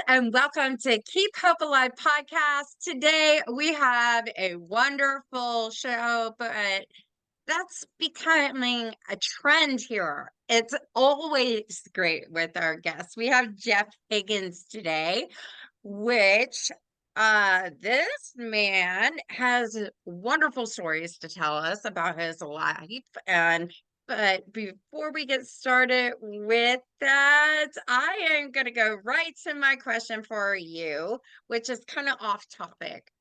and welcome to Keep Hope Alive podcast. Today we have a wonderful show, but that's becoming a trend here. It's always great with our guests. We have Jeff Higgins today, which this man has wonderful stories to tell us about his life. But before we get started with that, I am going to go right to my question for you, which is kind of off topic.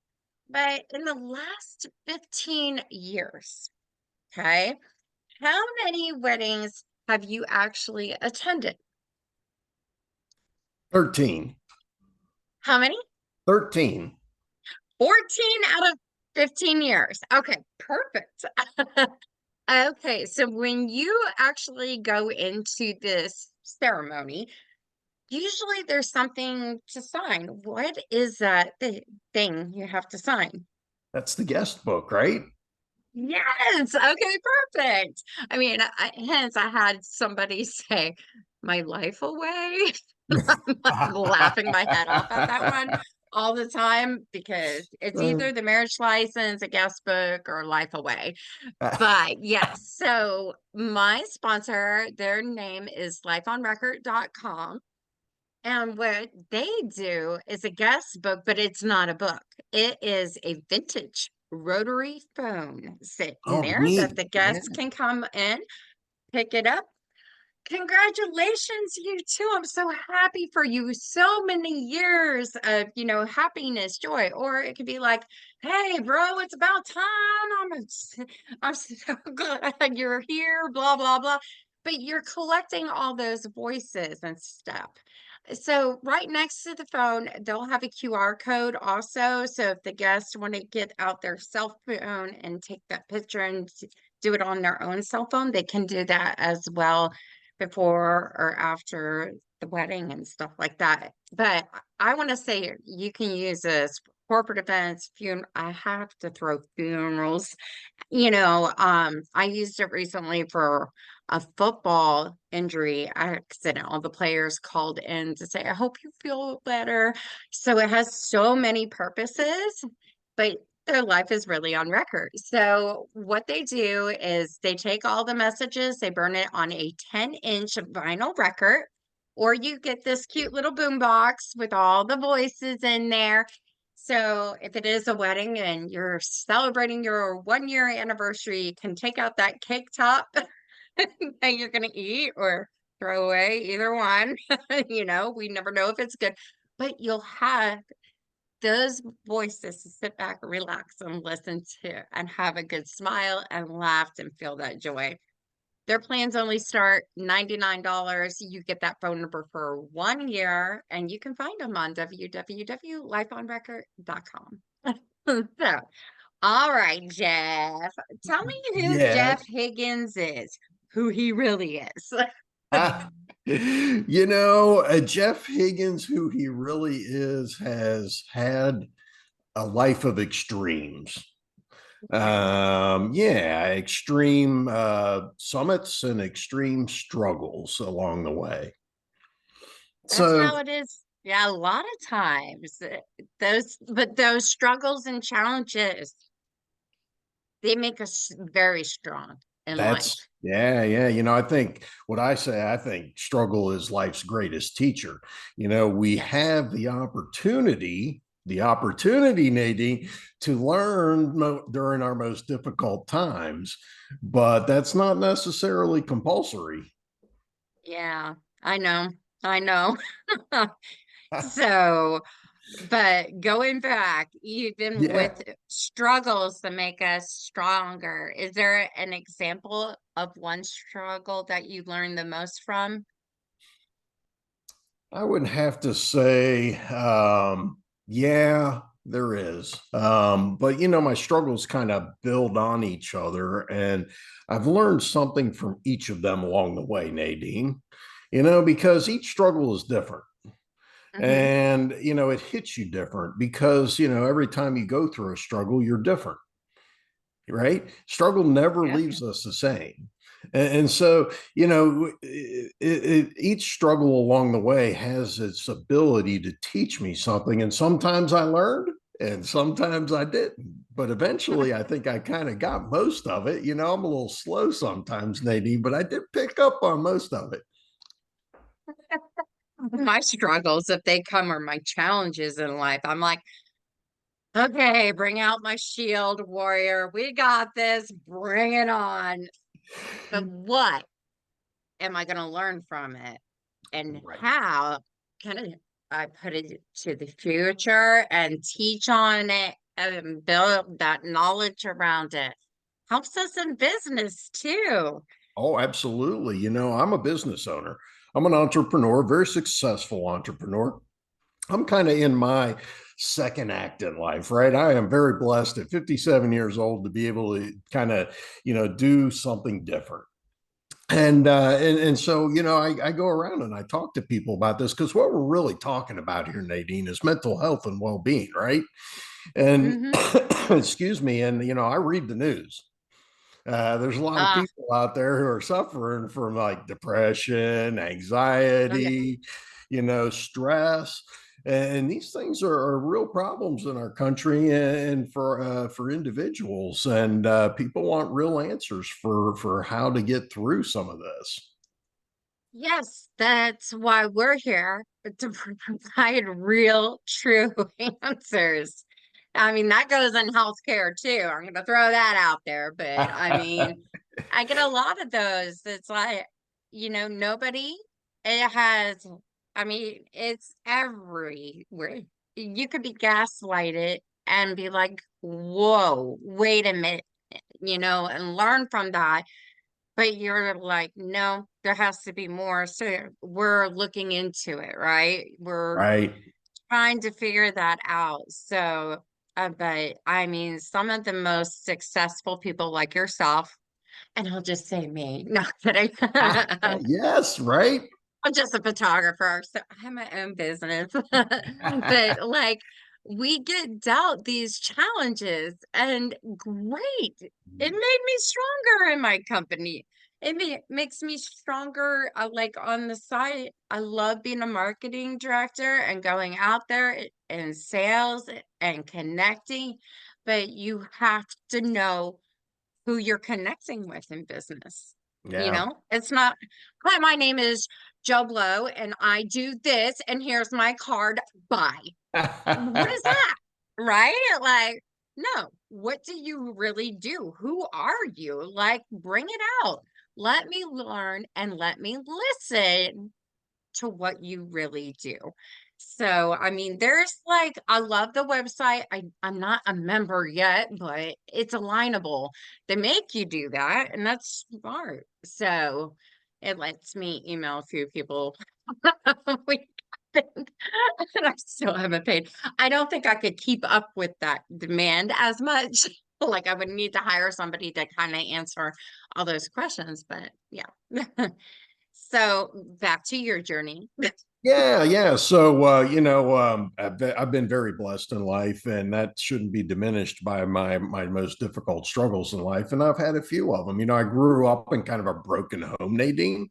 But in the last 15 years, okay, how many weddings have you actually attended? 13. How many? 13. 14 out of 15 years. Okay, perfect. Okay, so when you actually go into this ceremony, usually there's something to sign. What is that thing you have to sign? That's the guest book, right? Yes. Okay, perfect. I mean, hence I had somebody say my life away. I'm laughing my head off at that one all the time because it's either the marriage license, a guest book, or life away. But yes, so my sponsor, their name is lifeonrecord.com. And what they do is a guest book, but it's not a book. It is a vintage rotary phone sitting Oh, there that neat. the Yeah. guests can come in, pick it up. Congratulations, you too. I'm so happy for you. So many years of, happiness, joy. Or it could be like, hey, bro, it's about time. I'm so glad you're here, blah, blah, blah. But you're collecting all those voices and stuff. So right next to the phone, they'll have a QR code also. So if the guests want to get out their cell phone and take that picture and do it on their own cell phone, they can do that as well before or after the wedding and stuff like that. But I want to say you can use this for corporate events, I have to throw funerals. I used it recently for a football injury accident. All the players called in to say, I hope you feel better. So it has so many purposes, but their life is really on record. So what they do is they take all the messages, they burn it on a 10-inch vinyl record, or you get this cute little boom box with all the voices in there. So if it is a wedding and you're celebrating your 1-year anniversary, you can take out that cake top that you're going to eat or throw away, either one. We never know if it's good, but you'll have those voices to sit back, relax, and listen to, and have a good smile and laugh and feel that joy. Their plans only start $99. You get that phone number for 1 year, and you can find them on www.lifeonrecord.com. So, all right, Jeff, tell me who Jeff Yes. Higgins is, who he really is. Jeff Higgins, who he really is, has had a life of extremes. Extreme summits and extreme struggles along the way. That's So how it is. Yeah, a lot of times those struggles and challenges, they make us very strong in life. yeah. I think what I think struggle is life's greatest teacher. We have the opportunity, Nadine, to learn during our most difficult times, but that's not necessarily compulsory. Yeah, I know. I know. So, but going back, even with Yeah, struggles that make us stronger, is there an example of one struggle that you learned the most from? I would have to say, yeah, there is. But my struggles kind of build on each other, and I've learned something from each of them along the way, Nadine. Because each struggle is different. Hmm. And, it hits you different because, every time you go through a struggle, you're different, right? Struggle never Yeah. leaves us the same. And so, each struggle along the way has its ability to teach me something. And sometimes I learned and sometimes I didn't. But eventually, I think I kind of got most of it. I'm a little slow sometimes, Nadine, but I did pick up on most of it. My struggles, if they come, are my challenges in life. I'm like, okay, bring out my shield, warrior. We got this. Bring it on. But what am I going to learn from it? And Right. how can I put it to the future and teach on it and build that knowledge around it? Helps us in business too. Oh, absolutely. I'm a business owner. I'm an entrepreneur, very successful entrepreneur. I'm kind of in my second act in life, right? I am very blessed at 57 years old to be able to kind of, do something different. And so, I go around and I talk to people about this because what we're really talking about here, Nadine, is mental health and well-being, right? And Mm-hmm. excuse me, and I read the news. There's a lot of Ah, people out there who are suffering from like depression, oh yeah. anxiety, stress, and these things are real problems in our country and for individuals. And people want real answers for how to get through some of this. Yes, that's why we're here to provide real, true answers. I mean, that goes in healthcare too. I'm going to throw that out there. But I mean, I get a lot of those. It's like, nobody, it has, I mean, it's everywhere. You could be gaslighted and be like, whoa, wait a minute, and learn from that. But you're like, no, there has to be more. So we're looking into it, right? We're Right. trying to figure that out. So, but I mean, some of the most successful people like yourself, and I'll just say me, no kidding. Yes, right. I'm just a photographer, so I have my own business. But like, we get dealt these challenges, and great. It made me stronger in my company. Makes me stronger. Like on the side, I love being a marketing director and going out there and sales and connecting. But you have to know who you're connecting with in business. Yeah. It's not, hi, my name is Joe Blow and I do this and here's my card. Bye. What is that? Right? Like, no, what do you really do? Who are you? Like, bring it out. Let me learn and let me listen to what you really do. So, I mean, there's like, I love the website. I'm not a member yet, but it's alignable. They make you do that, and that's smart. So, it lets me email a few people a week, and I still haven't paid. I don't think I could keep up with that demand as much. Like, I would need to hire somebody to kind of answer all those questions, but yeah. So back to your journey. Yeah, yeah. So, I've been very blessed in life, and that shouldn't be diminished by my most difficult struggles in life. And I've had a few of them. I grew up in kind of a broken home, Nadine.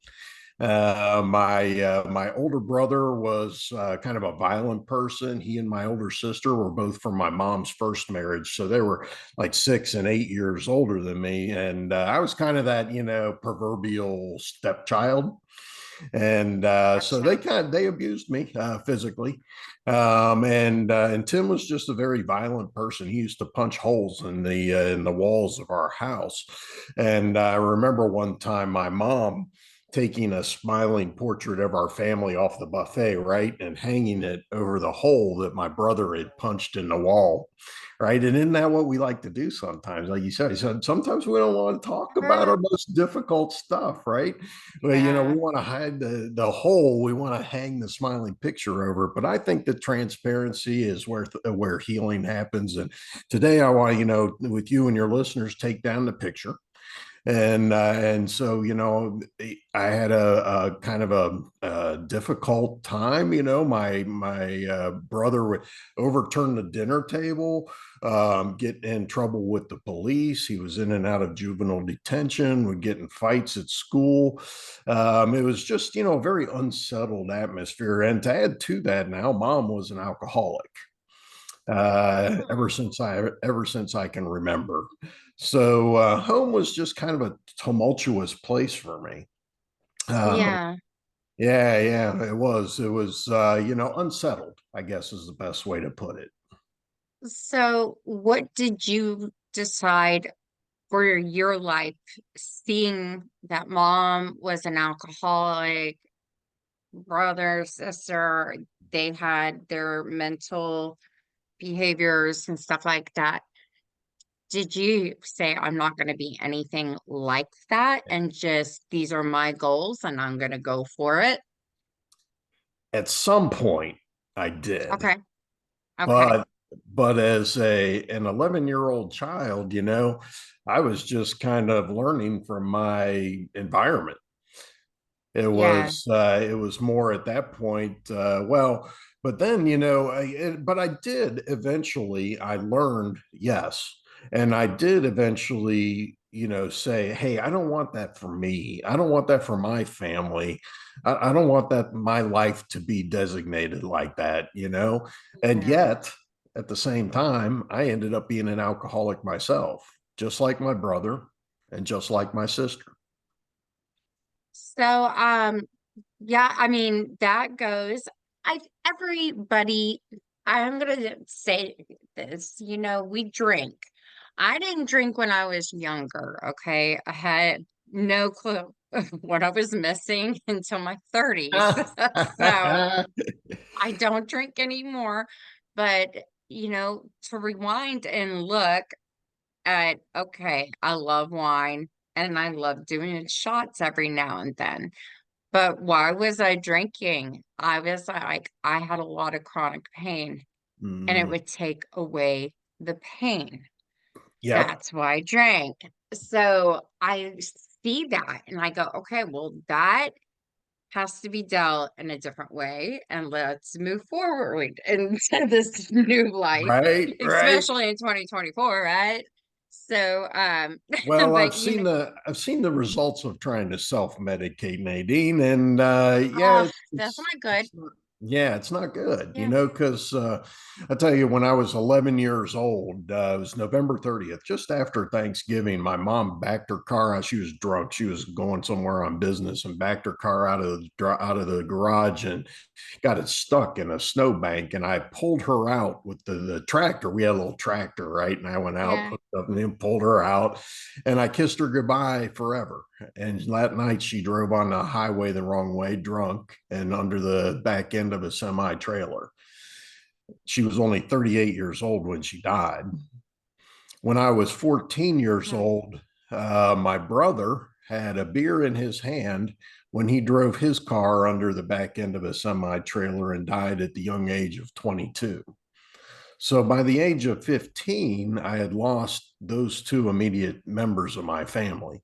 My older brother was kind of a violent person. He and my older sister were both from my mom's first marriage, so they were like 6 and 8 years older than me, and I was kind of that proverbial stepchild. And so Gotcha. they abused me physically. And Tim was just a very violent person. He used to punch holes in the walls of our house. And I remember one time my mom taking a smiling portrait of our family off the buffet, right, and hanging it over the hole that my brother had punched in the wall, right. And isn't that what we like to do sometimes? Like you said, sometimes we don't want to talk about our Sure. most difficult stuff, right? Well, we Yeah. want to hide the hole. We want to hang the smiling picture over it. But I think that transparency is where healing happens. And today, I want with you and your listeners, take down the picture. And so I had a kind of a difficult time. You know, my brother would overturn the dinner table, get in trouble with the police. He was in and out of juvenile detention, would get in fights at school. It was just, you know, a very unsettled atmosphere. And to add to that, now mom was an alcoholic Oh, ever since I can remember. So home was just kind of a tumultuous place for me. Um, yeah. yeah, yeah, it was. It was, you know, unsettled, I guess is the best way to put it. So, what did you decide for your life, seeing that mom was an alcoholic, brother, sister, they had their mental behaviors and stuff like that? Did you say, I'm not going to be anything like that, and just these are my goals and I'm going to go for it? At some point, I did, Okay. Okay. but as a an 11-year-old child, you know, I was just kind of learning from my environment. Yeah. It was more at that point. Well, but then you know, but I did eventually. I learned yes, and I did eventually, you know, say, hey, I don't want that for me. I don't want that for my family. I don't want that my life to be designated like that. You know, and Yeah. yet at the same time, I ended up being an alcoholic myself, just like my brother, and just like my sister. So, yeah, I mean, that goes. I everybody, I'm gonna say this, we drink. I didn't drink when I was younger, okay? I had no clue of what I was missing until my 30s. So I don't drink anymore. But, to rewind and look at, okay, I love wine and I love doing shots every now and then. But why was I drinking? I was like, I had a lot of chronic pain and it Mm, would take away the pain. yep. That's why I drank. So I see that and I go, okay, well, that has to be dealt in a different way. And let's move forward into this new life, Right, right. especially in 2024, right? So, Well, but I've seen the results of trying to self-medicate, Nadine, and oh, yeah, that's not good. it's not, yeah, it's not good, you Yeah, know, because I tell you, when I was 11 years old, it was November 30th, just after Thanksgiving. My mom backed her car out. She was drunk. She was going somewhere on business and backed her car out of the garage and got it stuck in a snowbank. And I pulled her out with the tractor. We had a little tractor, right? And I went out, yeah, hooked up, and then pulled her out. And I kissed her goodbye forever. And that night she drove on the highway the wrong way, drunk, and under the back end of a semi trailer. She was only 38 years old when she died. When I was 14 years mhm, old, my brother had a beer in his hand when he drove his car under the back end of a semi trailer and died at the young age of 22. So by the age of 15, I had lost those two immediate members of my family.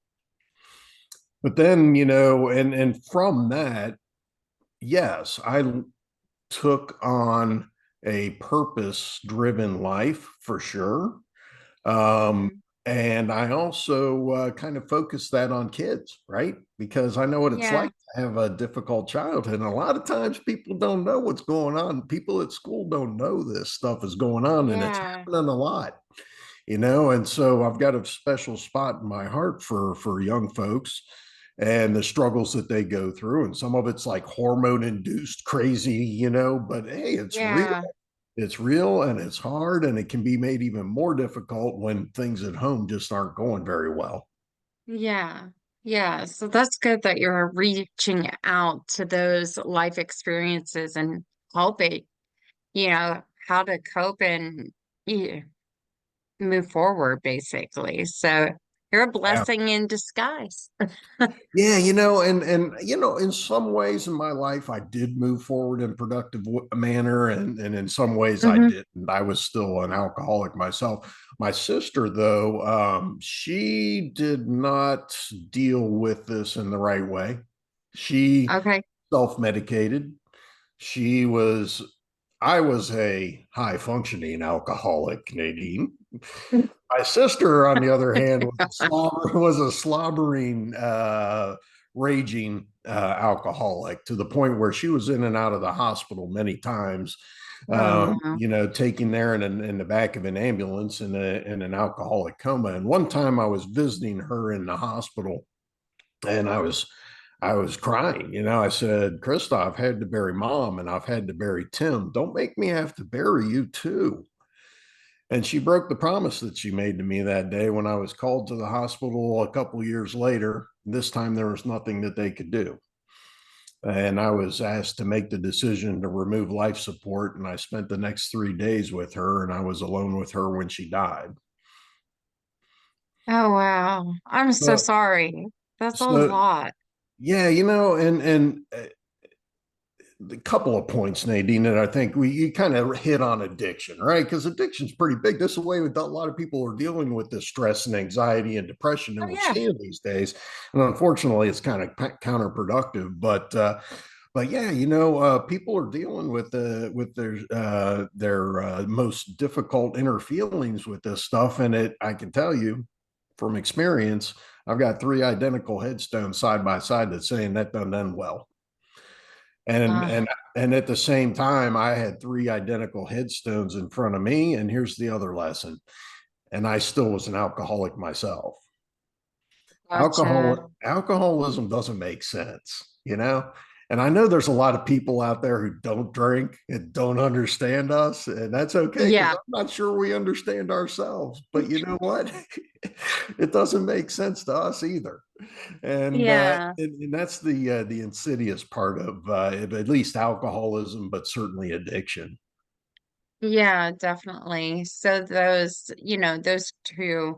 But then, you know, and from that, yes, I took on a purpose driven life for sure. Um, mhm. and I also kind of focus that on kids, right? Because I know what it's Yeah, like to have a difficult childhood. And a lot of times people don't know what's going on. People at school don't know this stuff is going on, and it's yeah, happening a lot, you know. And so I've got a special spot in my heart for young folks and the struggles that they go through. And some of it's like hormone induced crazy, you know, but hey, yeah, it's real and it's hard, and it can be made even more difficult when things at home just aren't going very well. yeah, yeah. So that's good that you're reaching out to those life experiences and helping, how to cope and yeah, move forward, basically. So you're a Yeah. blessing in disguise. Yeah, you know, and you know, in some ways in my life, I did move forward in productive manner, and in some ways I Hmm. didn't. I was still an alcoholic myself. My sister, though, she did not deal with this in the right way. She Okay. self-medicated. She was, I was a high functioning alcoholic, Nadine. My sister, on the other hand, was a slobbering, raging alcoholic to the point where she was in and out of the hospital many times. Oh no. Taken there in the back of an ambulance in an alcoholic coma. And one time I was visiting her in the hospital, and I was crying. I said, Krista, I've had to bury mom and I've had to bury Tim. Don't make me have to bury you too. And she broke the promise that she made to me that day when I was called to the hospital a couple of years later. This time there was nothing that they could do. And I was asked to make the decision to remove life support. And I spent the next 3 days with her, and I was alone with her when she died. Oh wow. I'm so So, sorry. That's a so lot. yeah, and a couple of points, Nadine, that I think you kind of hit on addiction, right? Because addiction's pretty big. This is the way that a lot of people are dealing with this stress and anxiety and depression that Oh we're yeah. seeing these days. And unfortunately, it's kind of counterproductive. But yeah, people are dealing with their most difficult inner feelings with this stuff, and I can tell you from experience, I've got 3 identical headstones side by side that's saying that done done well. And Uh, and and at the same time, I had 3 identical headstones in front of me. And here's the other lesson. And I still was an alcoholic myself. gotcha. Alcoholism doesn't make sense. And I know there's a lot of people out there who don't drink and don't understand us, and that's okay because Yeah. I'm not sure we understand ourselves. But you know what? It doesn't make sense to us either. And Yeah. that's the insidious part of at least alcoholism, but certainly addiction. Yeah, definitely. So those two,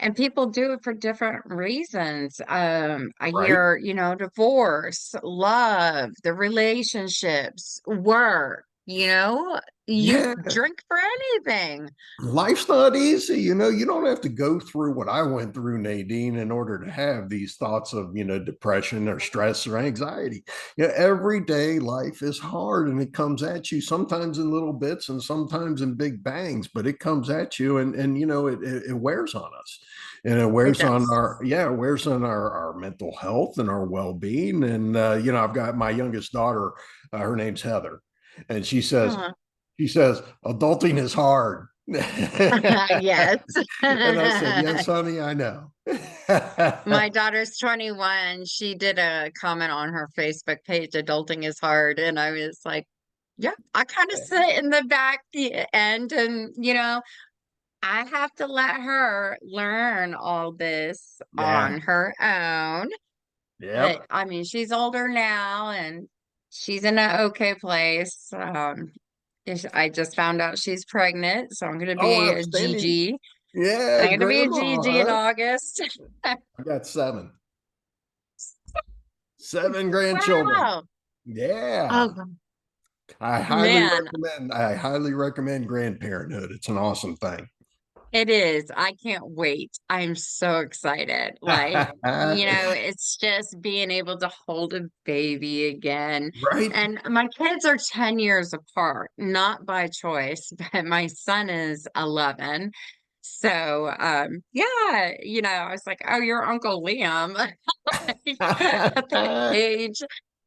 and people do it for different reasons. I Right? hear, divorce, love, the relationships, work, you Yeah. drink for anything. Life's not easy. You don't have to go through what I went through, Nadine, in order to have these thoughts of, depression or stress or anxiety. Everyday life is hard, and it comes at you sometimes in little bits and sometimes in big bangs, but it comes at you, and it wears on us. And it It wears on does. our mental health and our well-being. And I've got my youngest daughter, her name's Heather, and Uh, she says, adulting is hard. And yes. I said, yes, honey, I know. My daughter's 21. She did a comment on her Facebook page, adulting is hard. And I was like, yeah, I kind of sit in the back end and, I have to let her learn all this Yeah. on her own. But Yep. I mean, she's older now and she's in an okay place. I just found out she's pregnant, so I'm gonna Oh, be a outstanding. GG. Yeah, I'm gonna be a grandma, GG in huh? August. I got 7 grandchildren. Wow. Yeah. Oh man, I highly recommend grandparenthood. It's an awesome thing. it is. I can't wait. I'm so excited. Like, it's just being able to hold a baby again. Right? And my kids are 10 years apart, not by choice, but my son is 11. So, yeah, I was like, oh, you're Uncle Liam like, at that age.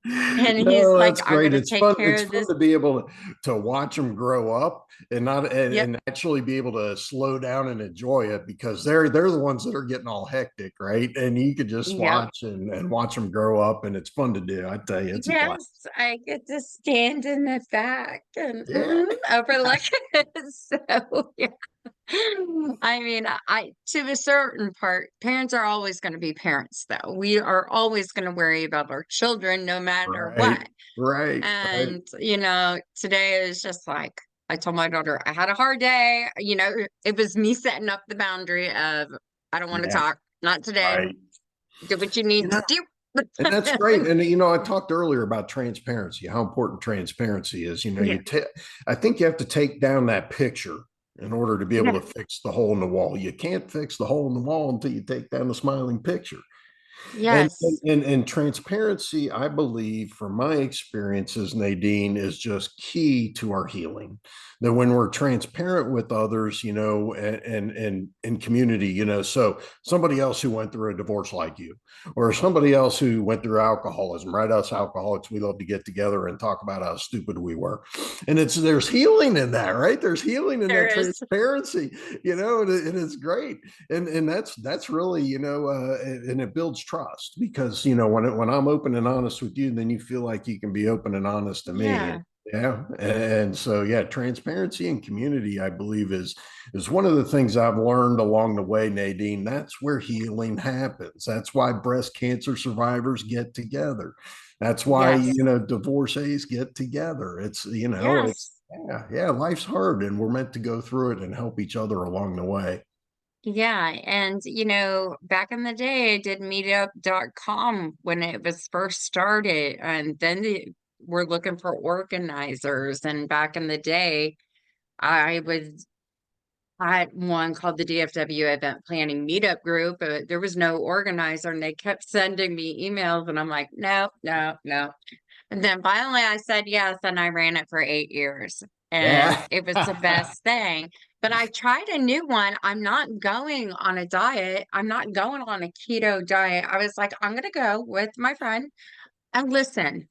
And he's No, like, that's I'm great. gonna It's take fun. care It's of fun this. to be able to watch them grow up and not Yep. and actually be able to slow down and enjoy it because they're the ones that are getting all hectic, right? And you could just Yep. watch and watch them grow up, and it's fun to do. I tell you, it's a blast. Yes, I get to stand in the back and Yeah. overlook it. So yeah. I mean, I to a certain part, parents are always going to be parents, though. We are always going to worry about our children no matter Right. what. Right. And, today is just like I told my daughter, I had a hard day. It was me setting up the boundary of I don't want to Yeah. talk, not today. Right. Do what you You need to know, do. and that's great. And I talked earlier about transparency, how important transparency is. Yeah. I think you have to take down that picture in order to be able Yeah. to fix the hole in the wall. You can't fix the hole in the wall until you take down the smiling picture. And, Yes. and transparency, I believe, from my experiences, Nadine, is just key to our healing. That when we're transparent with others, and in community, so somebody else who went through a divorce like you, or somebody else who went through alcoholism, right? Us alcoholics, we love to get together and talk about how stupid we were. And there's healing in that, right? There's healing in There that is. transparency, and it's great. And that's really, and it builds trust, because when I'm open and honest with you, then you feel like you can be open and honest to me. And Yeah. yeah, and so yeah, transparency and community, I believe, is one of the things I've learned along the way, Nadine. That's where healing happens. That's why breast cancer survivors get together. That's why, Yes. divorcees get together. It's Yes. yeah, life's hard, and we're meant to go through it and help each other along the way. Yeah. And, back in the day, I did meetup.com when it was first started. And then we're looking for organizers. And back in the day, I was at one called the DFW Event Planning Meetup Group. There was no organizer, and they kept sending me emails. And I'm like, no, no, no. And then finally I said yes, and I ran it for 8 years. And Yeah. it was the best thing. But I tried a new one. I'm not going on a diet. I'm not going on a keto diet. I was like, I'm going to go with my friend and listen.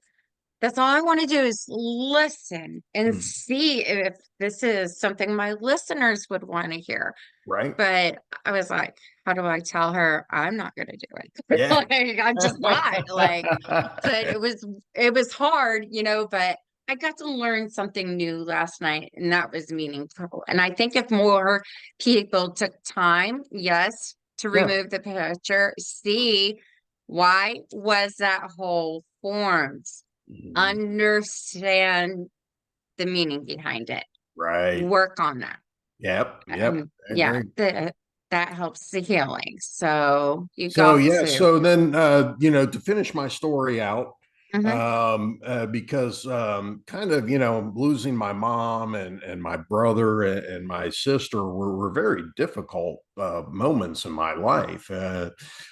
That's all I want to do is listen and see if this is something my listeners would want to hear. Right. But I was like, how do I tell her I'm not going to do it? Yeah. Like, I'm just not like, but it was hard, but I got to learn something new last night, and that was meaningful. And I think if more people took time, yes, to Yeah. remove the picture, see why was that hole formed, Mhm. understand the meaning behind it, Right. work on that. Yep. Yep. And I yeah, agree. that helps the healing. So you So got yeah, to. so then to finish my story out, Mhm. because kind of losing my mom and my brother and my sister were very difficult moments in my life.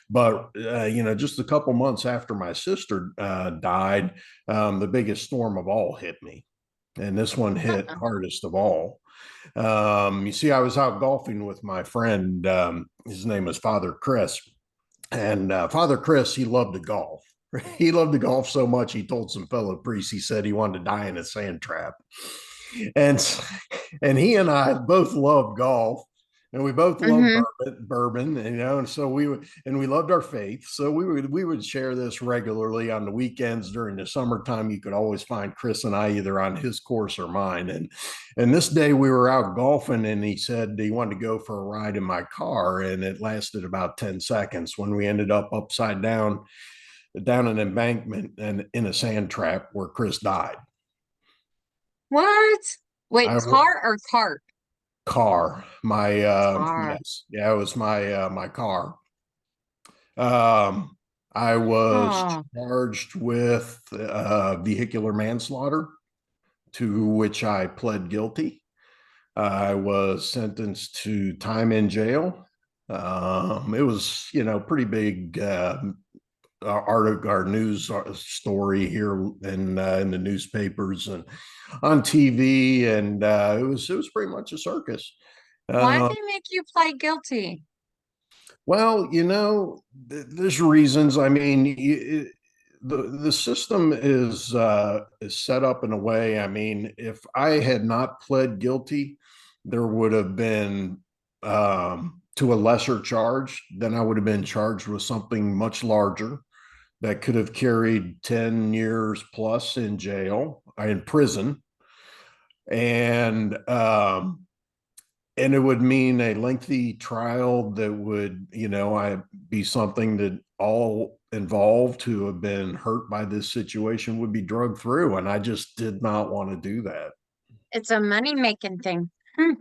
But just a couple months after my sister died, the biggest storm of all hit me, and this one hit Uh-uh. hardest of all. You see, I was out golfing with my friend. His name is Father Chris, and Father Chris, he loved to golf. He loved to golf so much, he told some fellow priests, he said he wanted to die in a sand trap. And and he and I both loved golf, and we both loved Mhm. bourbon, and so we loved our faith. So we would share this regularly on the weekends. During the summertime, you could always find Chris and I either on his course or mine. And this day we were out golfing, and he said he wanted to go for a ride in my car, and it lasted about 10 seconds when we ended up upside down an embankment and in a sand trap where Chris died. What? Wait, I car or cart? car. My Car. yes, yeah, it was my car. Um, I was Oh, charged with vehicular manslaughter, to which I pled guilty. I was sentenced to time in jail. It was, pretty big our news story here in the newspapers and on TV, and it was pretty much a circus. why did Uh, they make you play guilty? well, there's reasons. I mean, the system is set up in a way. I mean, if I had not pled guilty, there would have been to a lesser charge. Then I would have been charged with something much larger that could have carried 10 years plus in jail, in prison, and it would mean a lengthy trial that would, I be something that all involved who have been hurt by this situation would be drugged through, and I just did not want to do that. It's a money-making thing. Hmm.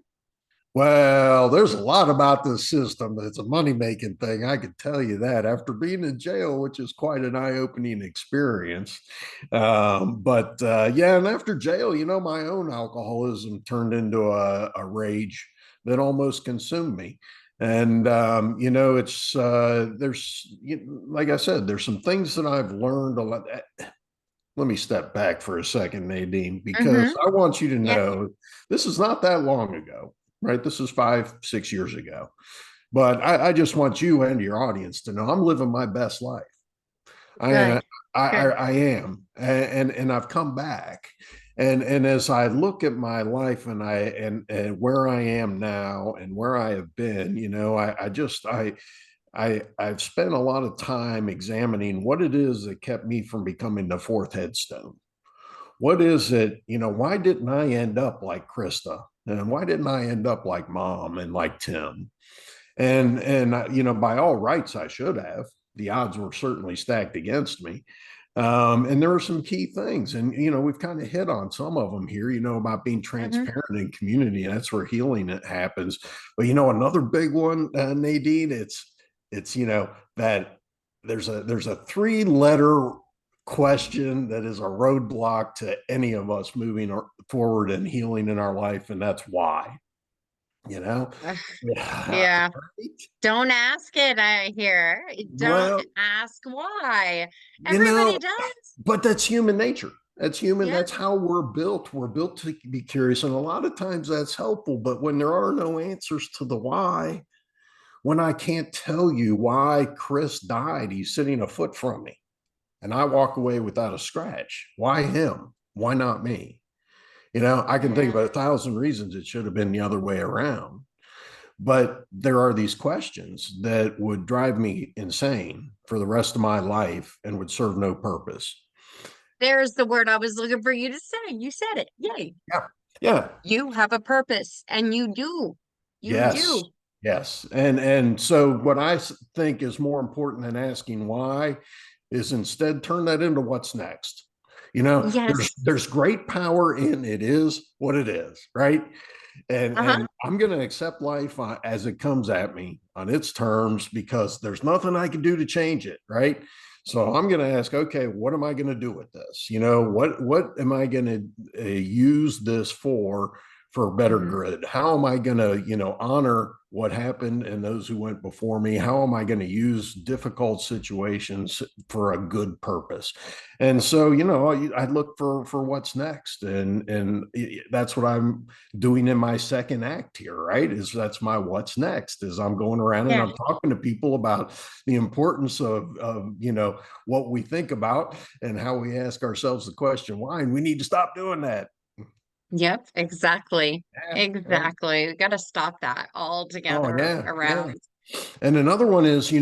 Well, there's a lot about this system that's a money making thing. I could tell you that after being in jail, which is quite an eye opening experience. But yeah, and after jail, my own alcoholism turned into a rage that almost consumed me. And it's like I said, there's some things that I've learned a lot. Let me step back for a second, Nadine, because Mm-hmm. I want you to Yeah. know this is not that long ago, right? This is 5, 6 years ago. But I just want you and your audience to know I'm living my best life. I Good. Good. I am, and I've come back, and as I look at my life and where I am now and where I have been, I've spent a lot of time examining what it is that kept me from becoming the fourth headstone. What is it? Why didn't I end up like Krista? And why didn't I end up like Mom and like Tim? And by all rights, I should have. The odds were certainly stacked against me. And there are some key things, and we've kind of hit on some of them here. About being Mm-hmm. transparent in community, and that's where healing it happens. But another big one, Nadine, it's that there's a 3-letter question that is a roadblock to any of us moving forward and healing in our life, and that's why. You know, yeah, Yeah. right? Don't ask it, I hear. Don't Well, ask why. you Everybody know, does. but that's human nature. That's human. Yeah. That's how we're built. We're built to be curious. And a lot of times that's helpful. But when there are no answers to the why, when I can't tell you why Chris died, he's sitting a foot from me and I walk away without a scratch. Why him? Why not me? I can think of Yeah. 1,000 reasons it should have been the other way around. But there are these questions that would drive me insane for the rest of my life and would serve no purpose. There's the word I was looking for you to say. You said it. Yay. Yeah. Yeah. You have a purpose, and you do. You Yes. do. Yes. And so what I think is more important than asking why is instead turn that into what's next. There's Yes. there's great power in it is what it is, right? and Uh-huh. and I'm going to accept life as it comes at me on its terms because there's nothing I can do to change it, right? So I'm going to ask, okay, what am I going to do with this? What am I going to use this for a better Hmm. good? How am I going to honor what happened and those who went before me? How am I going to use difficult situations for a good purpose? And so I look for what's next, and that's what I'm doing in my second act here, right? Is that's my what's next, is I'm going around and Yeah. I'm talking to people about the importance of what we think about and how we ask ourselves the question why, and we need to stop doing that. Yep. Exactly. Yeah, yeah. Exactly. We got to stop that Oh altogether yeah, yeah. around. And another one is,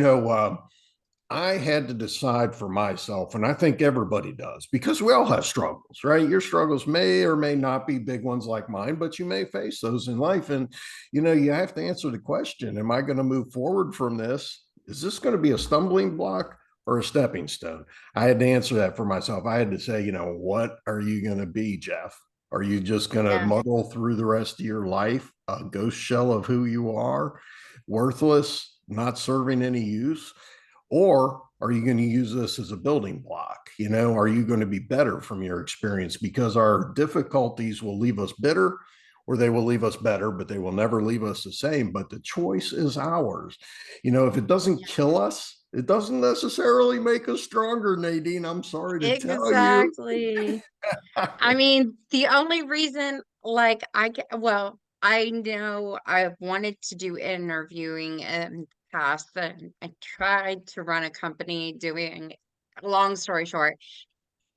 I had to decide for myself, and I think everybody does, because we all have struggles, right? Your struggles may or may not be big ones like mine, but you may face those in life. And, you have to answer the question, am I going to move forward from this? Is this going to be a stumbling block or a stepping stone? I had to answer that for myself. I had to say, what are you going to be, Jeff? Are you just going to Yeah. muddle through the rest of your life, a ghost shell of who you are, worthless, not serving any use? Or are you going to use this as a building block? Are you going to be better from your experience? Because our difficulties will leave us bitter or they will leave us better, but they will never leave us the same. But the choice is ours. If it doesn't kill us, it doesn't necessarily make us stronger, Nadine. I'm sorry to tell you. Exactly. I mean, the only reason, like, well, I know I've wanted to do interviewing in the past, and I tried to run a company doing, long story short,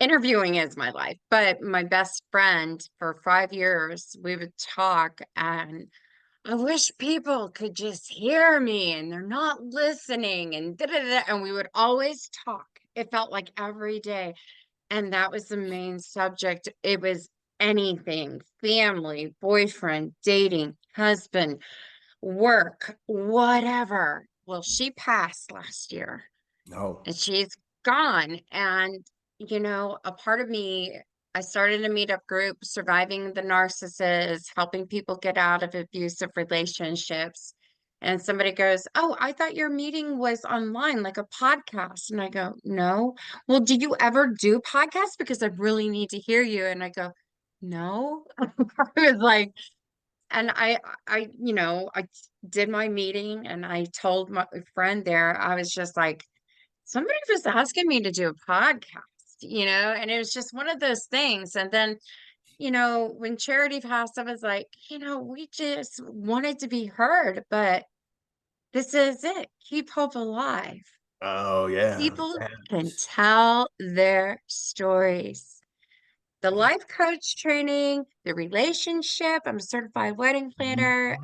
interviewing is my life. But my best friend for 5 years, we would talk, and I wish people could just hear me, and they're not listening, and da da da. And we would always talk. It felt like every day. And that was the main subject. It was anything, family, boyfriend, dating, husband, work, whatever. Well, she passed last year No. and she's gone. And, a part of me, I started a meetup group, Surviving the Narcissist, helping people get out of abusive relationships. And somebody goes, "Oh, I thought your meeting was online, like a podcast." And I go, "No." "Well, do you ever do podcasts? Because I really need to hear you." And I go, "No." I was like, And I did my meeting and I told my friend there, I was just like, somebody was asking me to do a podcast, and it was just one of those things. And then, when Charity passed, I was like, we just wanted to be heard, but this is it. Keep hope alive. Oh yeah. People can tell their stories. The life coach training, the relationship, I'm a certified wedding planner.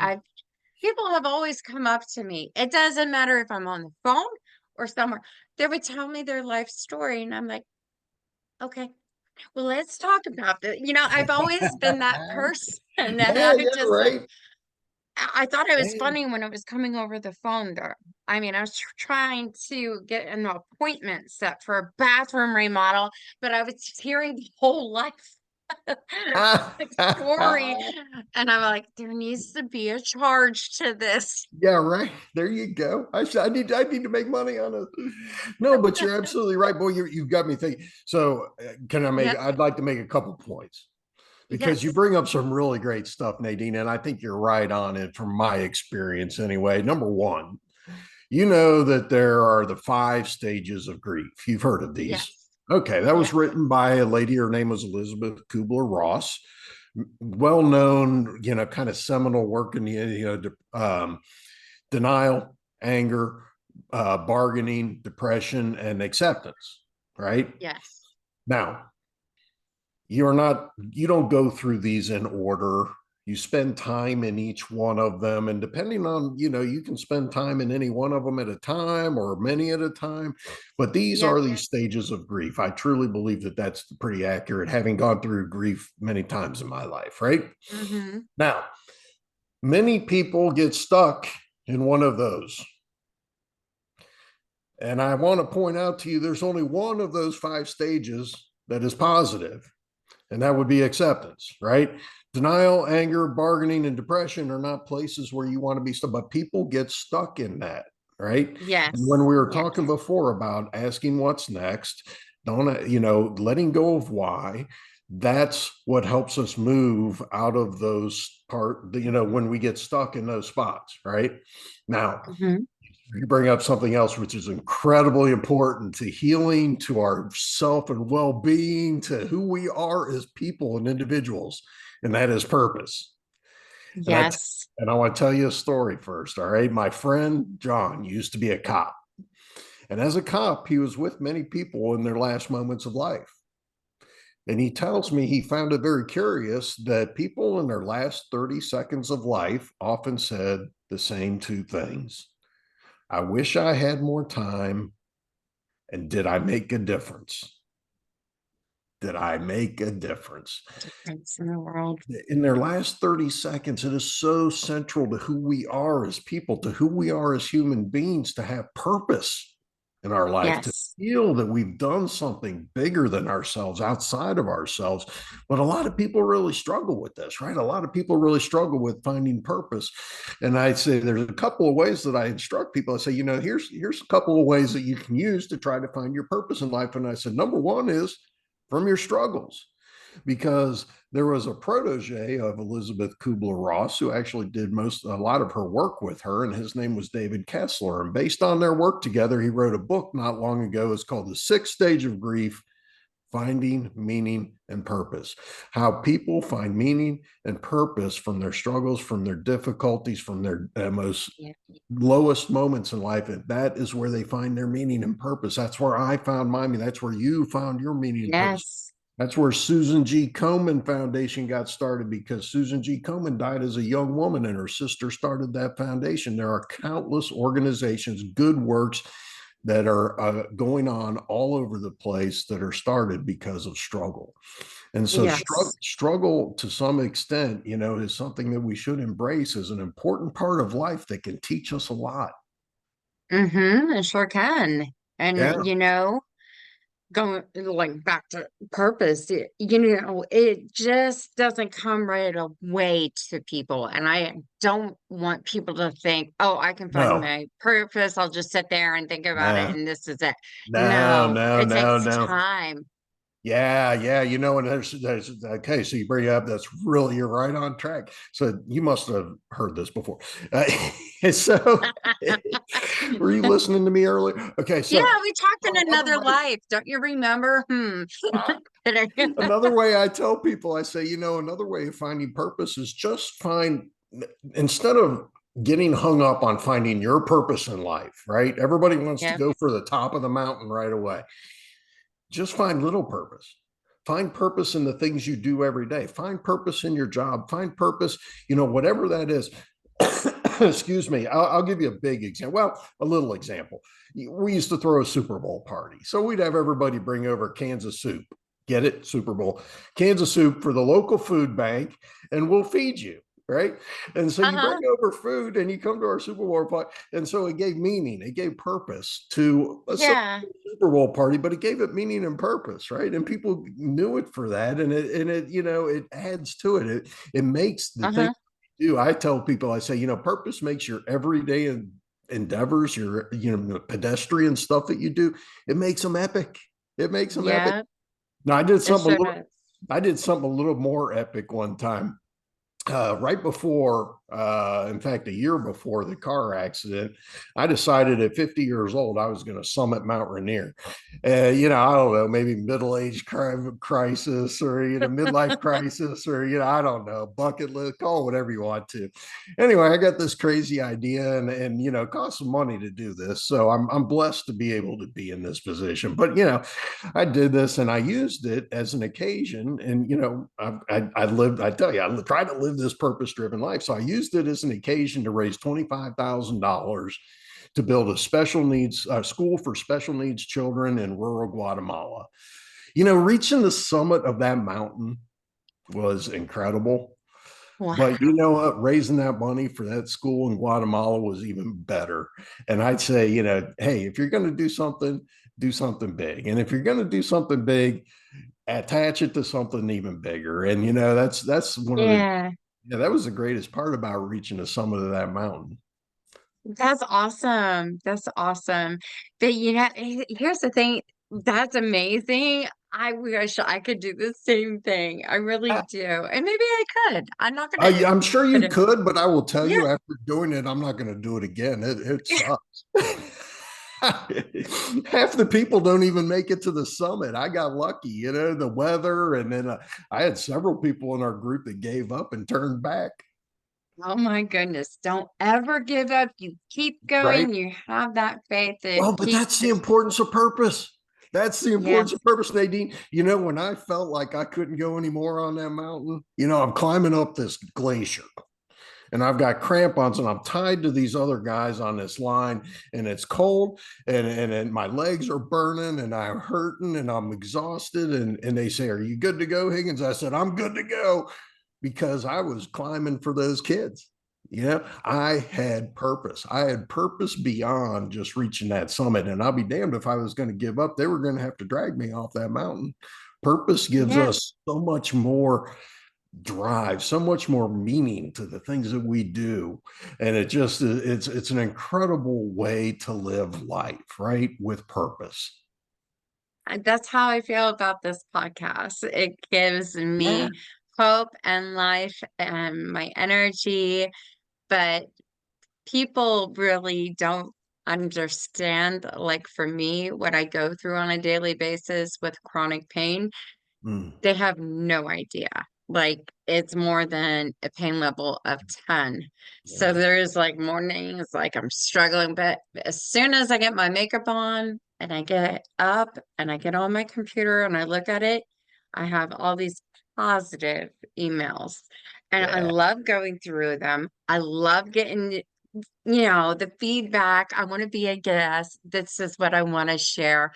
People have always come up to me. It doesn't matter if I'm on the phone or somewhere. They would tell me their life story, and I'm like, okay, well, let's talk about it. I've always been that person, and Yeah, I yeah, just like, right. I thought it was Man. funny when it was coming over the phone there. I mean, I was trying to get an appointment set for a bathroom remodel, but I was just hearing the whole life like story. And I'm like, there needs to be a charge to this. Yeah, right. There you go. I need to make money on it. No, but you're absolutely right, boy. You've got me thinking. So, can I make? Yep. I'd like to make a couple points because you Yes. bring up some really great stuff, Nadine, and I think you're right on it from my experience anyway. Number one, you know that there are the 5 stages of grief. You've heard of these. Yes. Okay, that was Yes. written by a lady. Her name was Elizabeth Kubler-Ross, well known, kind of seminal work in the, denial, anger, bargaining, depression, and acceptance. Right Yes. now, you don't go through these in order. You spend time in each one of them, and depending on, you can spend time in any one of them at a time or many at a time, but these Yep. are these stages of grief. I truly believe that that's pretty accurate, having gone through grief many times in my life. Right Mm-hmm. now, many people get stuck in one of those, and I want to point out to you there's only one of those 5 stages that is positive, and that would be acceptance, right? Denial, anger, bargaining, and depression are not places where you want to be stuck, but people get stuck in that, right? And when Yes. we were talking Yes. before about asking what's next, don't, letting go of why, that's what helps us move out of those when we get stuck in those spots, right? Now, Mm-hmm. you bring up something else which is incredibly important to healing, to our self and well-being, to who we are as people and individuals, and that is purpose. and i Yes. and I want to tell you a story first. All right, my friend John used to be a cop, and as a cop he was with many people in their last moments of life, and he tells me he found it very curious that people in their last 30 seconds of life often said the same 2 things: I wish I had more time, and did I make a difference? Did I make a difference? Difference in the world. In their last 30 seconds, it is so central to who we are as people, to who we are as human beings, to have purpose in our life, to Yes. feel that we've done something bigger than ourselves, outside of ourselves. But a lot of people really struggle with this, right? A lot of people really struggle with finding purpose. And I say there's a couple of ways that I instruct people. I say, here's a couple of ways that you can use to try to find your purpose in life. And I said, number one is from your struggles, because there was a protege of Elizabeth Kubler-Ross who actually did a lot of her work with her, and his name was David Kessler. And based on their work together, he wrote a book not long ago. It's called The Sixth Stage of Grief: Finding Meaning and Purpose. How people find meaning and purpose from their struggles, from their difficulties, from their most Yeah. lowest moments in life. And that is where they find their meaning and purpose. That's where I found my meaning. That's where you found your meaning and purpose. Yes. That's where Susan G. Komen Foundation got started, because Susan G. Komen died as a young woman and her sister started that foundation. There are countless organizations, good works that are going on all over the place that are started because of struggle. And so Yes. struggle to some extent, is something that we should embrace as an important part of life that can teach us a lot. Mm-hmm. It sure can. Yeah. And going like back to purpose, it just doesn't come right away to people. And I don't want people to think, oh, I can find No, my purpose. I'll just sit there and think about it no, and this is it. no, No, no, it no, takes no. time. Yeah, yeah, and there's okay. So you bring it up. That's really you're right on track. So you must have heard this before. Uh, so were you listening to me earlier? Okay, Yeah, so we talked in another another way, life. Don't you remember? Hmm. Kidding. another way I tell people, I say, another way of finding purpose is just find instead of getting hung up on finding your purpose in life. Right? Everybody wants to Yeah. go for the top of the mountain right away. Just find little purpose. Find purpose in the things you do every day. Find purpose in your job. Find purpose, whatever that is. Excuse me. I'll give you a big example. Well, a little example. We used to throw a Super Bowl party. So we'd have everybody bring over Kansas soup. Get it? Super Bowl. Kansas soup for the local food bank, and we'll feed you. Right. And so you bring Uh-huh. over food and you come to our Super Bowl party. And so it gave meaning, it gave purpose to a Yeah. Super Bowl party, but it gave it meaning and purpose, right? And people knew it for that, and it it adds to it. It makes the thing Uh-huh. you do. I tell people, I say, purpose makes your everyday endeavors, your pedestrian stuff that you do, it makes them epic. It makes them epic. Yeah. Now I did It something a sure little. does. I did something a little more epic one time right before, in fact, a year before the car accident, I decided at 50 years old I was going to summit Mount Rainier. I don't know, maybe middle age crisis or midlife crisis or I don't know, bucket list, call it whatever you want to. Anyway, I got this crazy idea, and it cost some money to do this, so I'm blessed to be able to be in this position. But I did this and I used it as an occasion. And, I lived, I tell you, I tried to live this purpose driven life. So I used it as an occasion to raise $25,000 to build a special needs school for special needs children in rural Guatemala. Reaching the summit of that mountain was incredible. But you Wow. know what? Raising that money for that school in Guatemala was even better. And I'd say, hey, if you're going to do something big. And if you're going to do something big, attach it to something even bigger. And that's one of the Yeah. that was the greatest part about reaching the summit of that mountain. That's awesome. That's awesome. But here's the thing. That's amazing. I wish I could do the same thing. I really I, do. And maybe I could. I'm not gonna I'm sure put you it. could, but I will tell Yeah. you after doing it, I'm not going to do it again. It sucks. Half the people don't even make it to the summit. I got lucky, the weather, and then I had several people in our group that gave up and turned back. Oh my goodness. Don't ever give up. You keep Right. going. You have that faith. It Well, but keeps that's the it. importance of purpose. That's the importance of Yes. purpose, Nadine. When I felt like I couldn't go anymore on that mountain, I'm climbing up this glacier and I've got crampons and I'm tied to these other guys on this line and it's cold and my legs are burning and I'm hurting and I'm exhausted. And they say, "Are you good to go, Higgins?" I said, "I'm good to go," because I was climbing for those kids. I had purpose. I had purpose beyond just reaching that summit. And I'll be damned if I was going to give up. They were going to have to drag me off that mountain. Purpose gives Yeah. us so much more drive, so much more meaning to the things that we do. And it's an incredible way to live life, right? With purpose. That's how I feel about this podcast. It gives Yeah. me hope and life and my energy, but people really don't understand, like for me, what I go through on a daily basis with chronic pain. Mm, They have no idea. Like it's more than a pain level of 10. So yeah. there's like mornings like I'm struggling, but as soon as I get my makeup on and I get up and I get on my computer and I look at it, I have all these positive emails. And I Yeah. love going through them. I love getting, the feedback. I want to be a guest. This is what I want to share.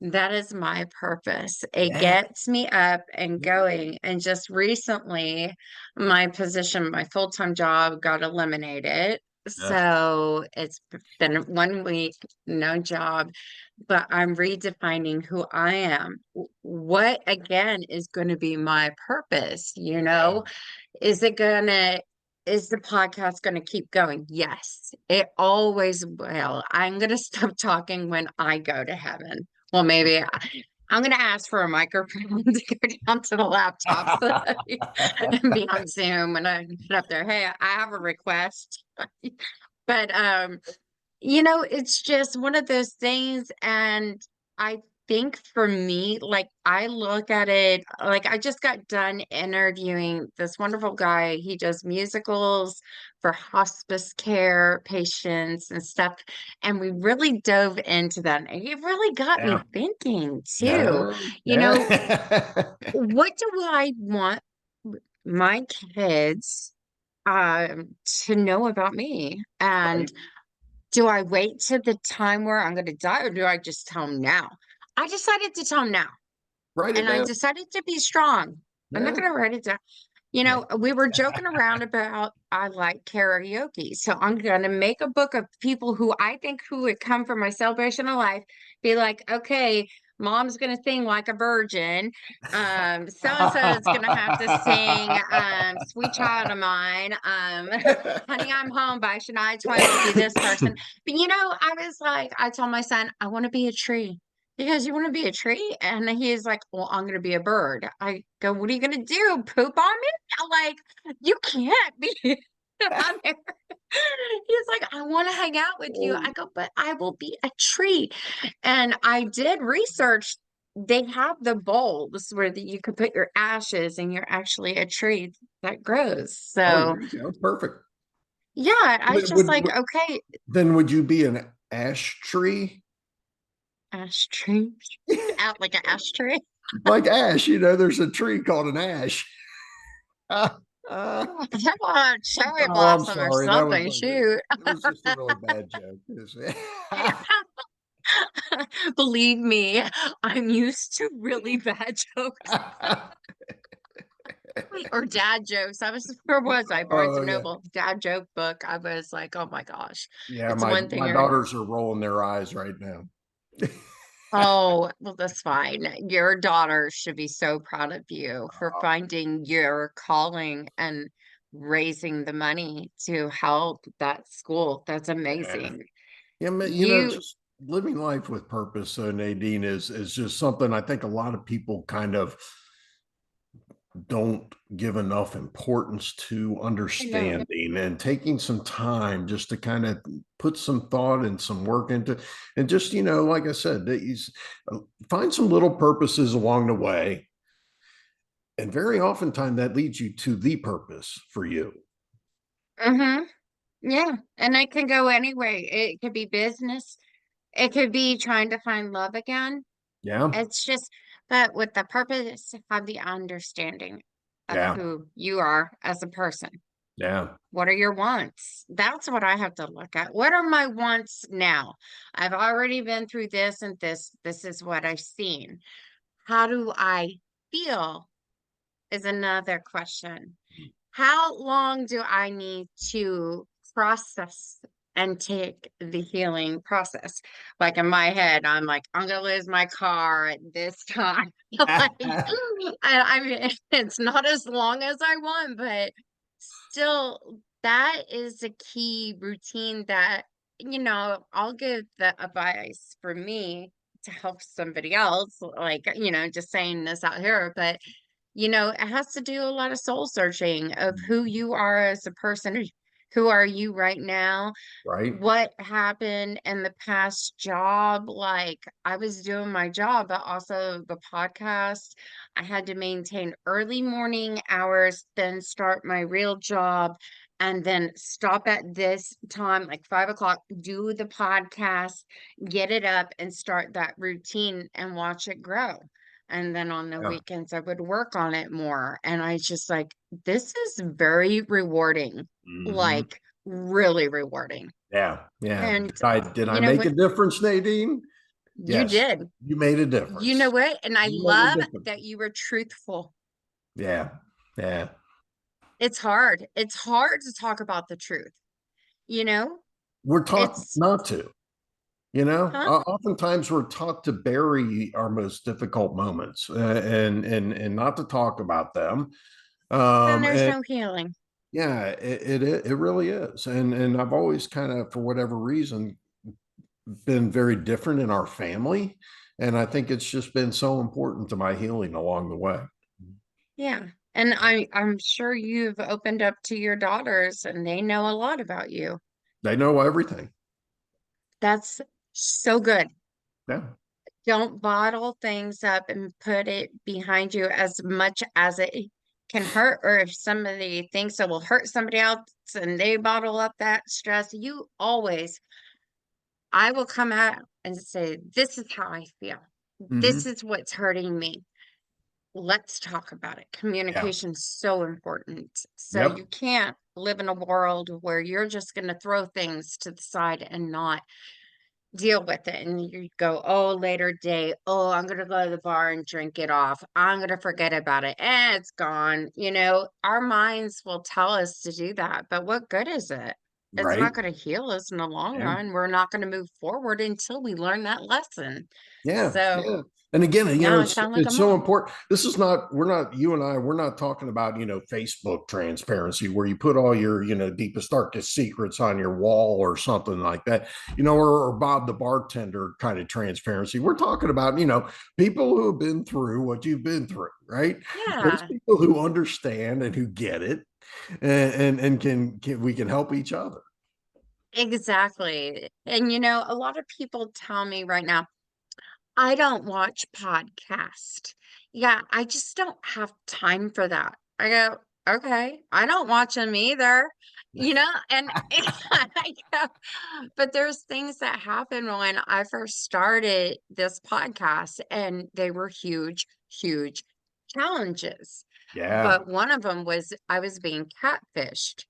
That is my purpose. It Yeah. gets me up and going. And just recently, my position, my full-time job got eliminated. Yeah. So it's been 1 week, no job, but I'm redefining who I am. What again is going to be my purpose? Is it gonna, is the podcast gonna keep going? Yes, it always will. I'm gonna stop talking when I go to heaven. Well, maybe I'm gonna ask for a microphone to go down to the laptop so that and be on Zoom and I put up there, hey, I have a request. But it's just one of those things. And I think for me, like I look at it like I just got done interviewing this wonderful guy. He does musicals for hospice care patients and stuff. And we really dove into that. And it really got me Yeah. thinking too. Yeah. You know, Yeah. what do I want my kids to know about me? And Right. do I wait till the time where I'm going to die, or do I just tell them now? I decided to tell them now, Write it and I down. decided to be strong. I'm not Yeah. going to write it down. Yeah. We were joking around about I like karaoke. So I'm going to make a book of people who I think who would come for my celebration of life, be like, okay, mom's going to sing like a virgin. So and so is going to have to sing Sweet Child of Mine. Honey, I'm Home by Shania Twain will be this person. But I was like, I told my son, I want to be a tree. He goes, you want to be a tree? And he's like, well, I'm going to be a bird. I go, what are you going to do? Poop on me? I'm like, you can't be on there. He's like, I want to hang out with you. I go, but I will be a tree. And I did research. They have the bulbs where you could put your ashes and you're actually a tree that grows. Oh, So there you go. Perfect. yeah, I was just like, okay, Then would you be an ash tree? ash tree, out like an ashtray. Like ash, there's a tree called an ash. Uh, uh, How about cherry oh, I'm blossom or sorry. That was something? Shoot. it was just a really bad joke. Believe me, I'm used to really bad jokes or dad jokes. Where was I? Barnes Oh and yeah. Noble dad joke book. I was like, oh my gosh. Yeah, It's my one thing. my daughters are rolling their eyes right now. Oh, well, that's fine. Your daughter should be so proud of you for finding your calling and raising the money to help that school. That's Yeah. amazing. Yeah, You, just living life with purpose, Nadine, is just something I think a lot of people kind of don't give enough importance to I know. understanding and taking some time just to kind of put some thought and some work into, and just, like I said, that find some little purposes along the way. And very oftentimes that leads you to the purpose for you. Mm-hmm. Yeah. And it can go anyway. It could be business. It could be trying to find love again. Yeah. It's just, but with the purpose, have the understanding of Yeah. who you are as a person. Yeah. What are your wants? That's what I have to look at. What are my wants now? I've already been through this and this. This is what I've seen. How do I feel is another question. How long do I need to process and take the healing process? Like in my head, I'm like, I'm gonna lose my car at this time. Like, I mean, it's not as long as I want, but still, that is a key routine that, I'll give the advice for me to help somebody else, like, just saying this out here, but it has to do a lot of soul searching of who you are as a person. Who are you right now? Right. What happened in the past job? Like I was doing my job, but also the podcast. I had to maintain early morning hours, then start my real job, and then stop at this time, like 5 o'clock, do the podcast, get it up, and start that routine and watch it grow. And then on the Yeah. weekends, I would work on it more. And I just like, this is very rewarding, Hmm. like really rewarding. Yeah. Yeah. And Did I you know make a what? difference, Nadine? You Yes. did. You made a You know difference. what? And I You made a love difference. that you were truthful. Yeah. Yeah. It's hard. It's hard to talk about the truth. You know, We're taught it's, not to, huh? oftentimes we're taught to bury our most difficult moments, and not to talk about them. Then there's And no healing. yeah, it really is. And I've always kind of, for whatever reason, been very different in our family. And I think it's just been so important to my healing along the way. Yeah. And I'm sure you've opened up to your daughters and they know a lot about you. They know everything. That's so good. Yeah. Don't bottle things up and put it behind you as much as it can hurt, or if somebody thinks it will hurt somebody else and they bottle up that stress, you always, I will come out and say, this is how I feel. This Hmm. is what's hurting me. Let's talk about it. Yeah. Communication's so important. So Yep. you can't live in a world where you're just going to throw things to the side and not deal with it. And you go, oh, later date. Oh, I'm going to go to the bar and drink it off. I'm going to forget about it. And it's gone. Our minds will tell us to do that. But what good is it? It's not Right. going to heal us in the long Yeah. run. We're not going to move forward until we learn that lesson. Yeah, So yeah. And again, now I it's sound like a it's so mom. important. This is not we're not you and I we're not talking about, Facebook transparency where you put all your, deepest darkest secrets on your wall or something like that. Or Bob the bartender kind of transparency. We're talking about, people who have been through what you've been through, right? Those Yeah. people who understand and who get it and can we can help each other. Exactly. And a lot of people tell me right now, I don't watch podcast. Yeah, I just don't have time for that. I go, okay, I don't watch them either. And I go, but there's things that happened when I first started this podcast, and they were huge, huge challenges. Yeah. But one of them was I was being catfished.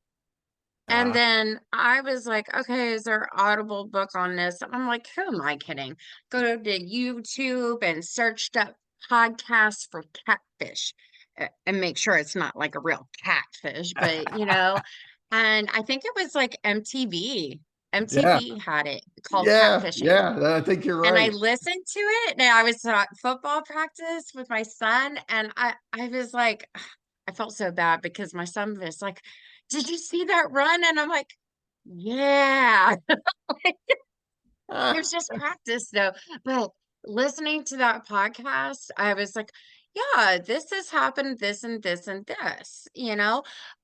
And Uh, then I was like, okay, is there an Audible book on this? I'm like, who am I kidding? Go to YouTube and searched up podcasts for catfish and make sure it's not like a real catfish, but and I think it was like MTV. yeah. MTV had it called Yeah. catfishing. Yeah. I think you're And I right. listened to it, and I was at football practice with my son, and I was like, I felt so bad because my son was like, "Did you see that run?" And I'm like, "Yeah." It was just practice though. But listening to that podcast, I was like, yeah, this has happened, this and this and this.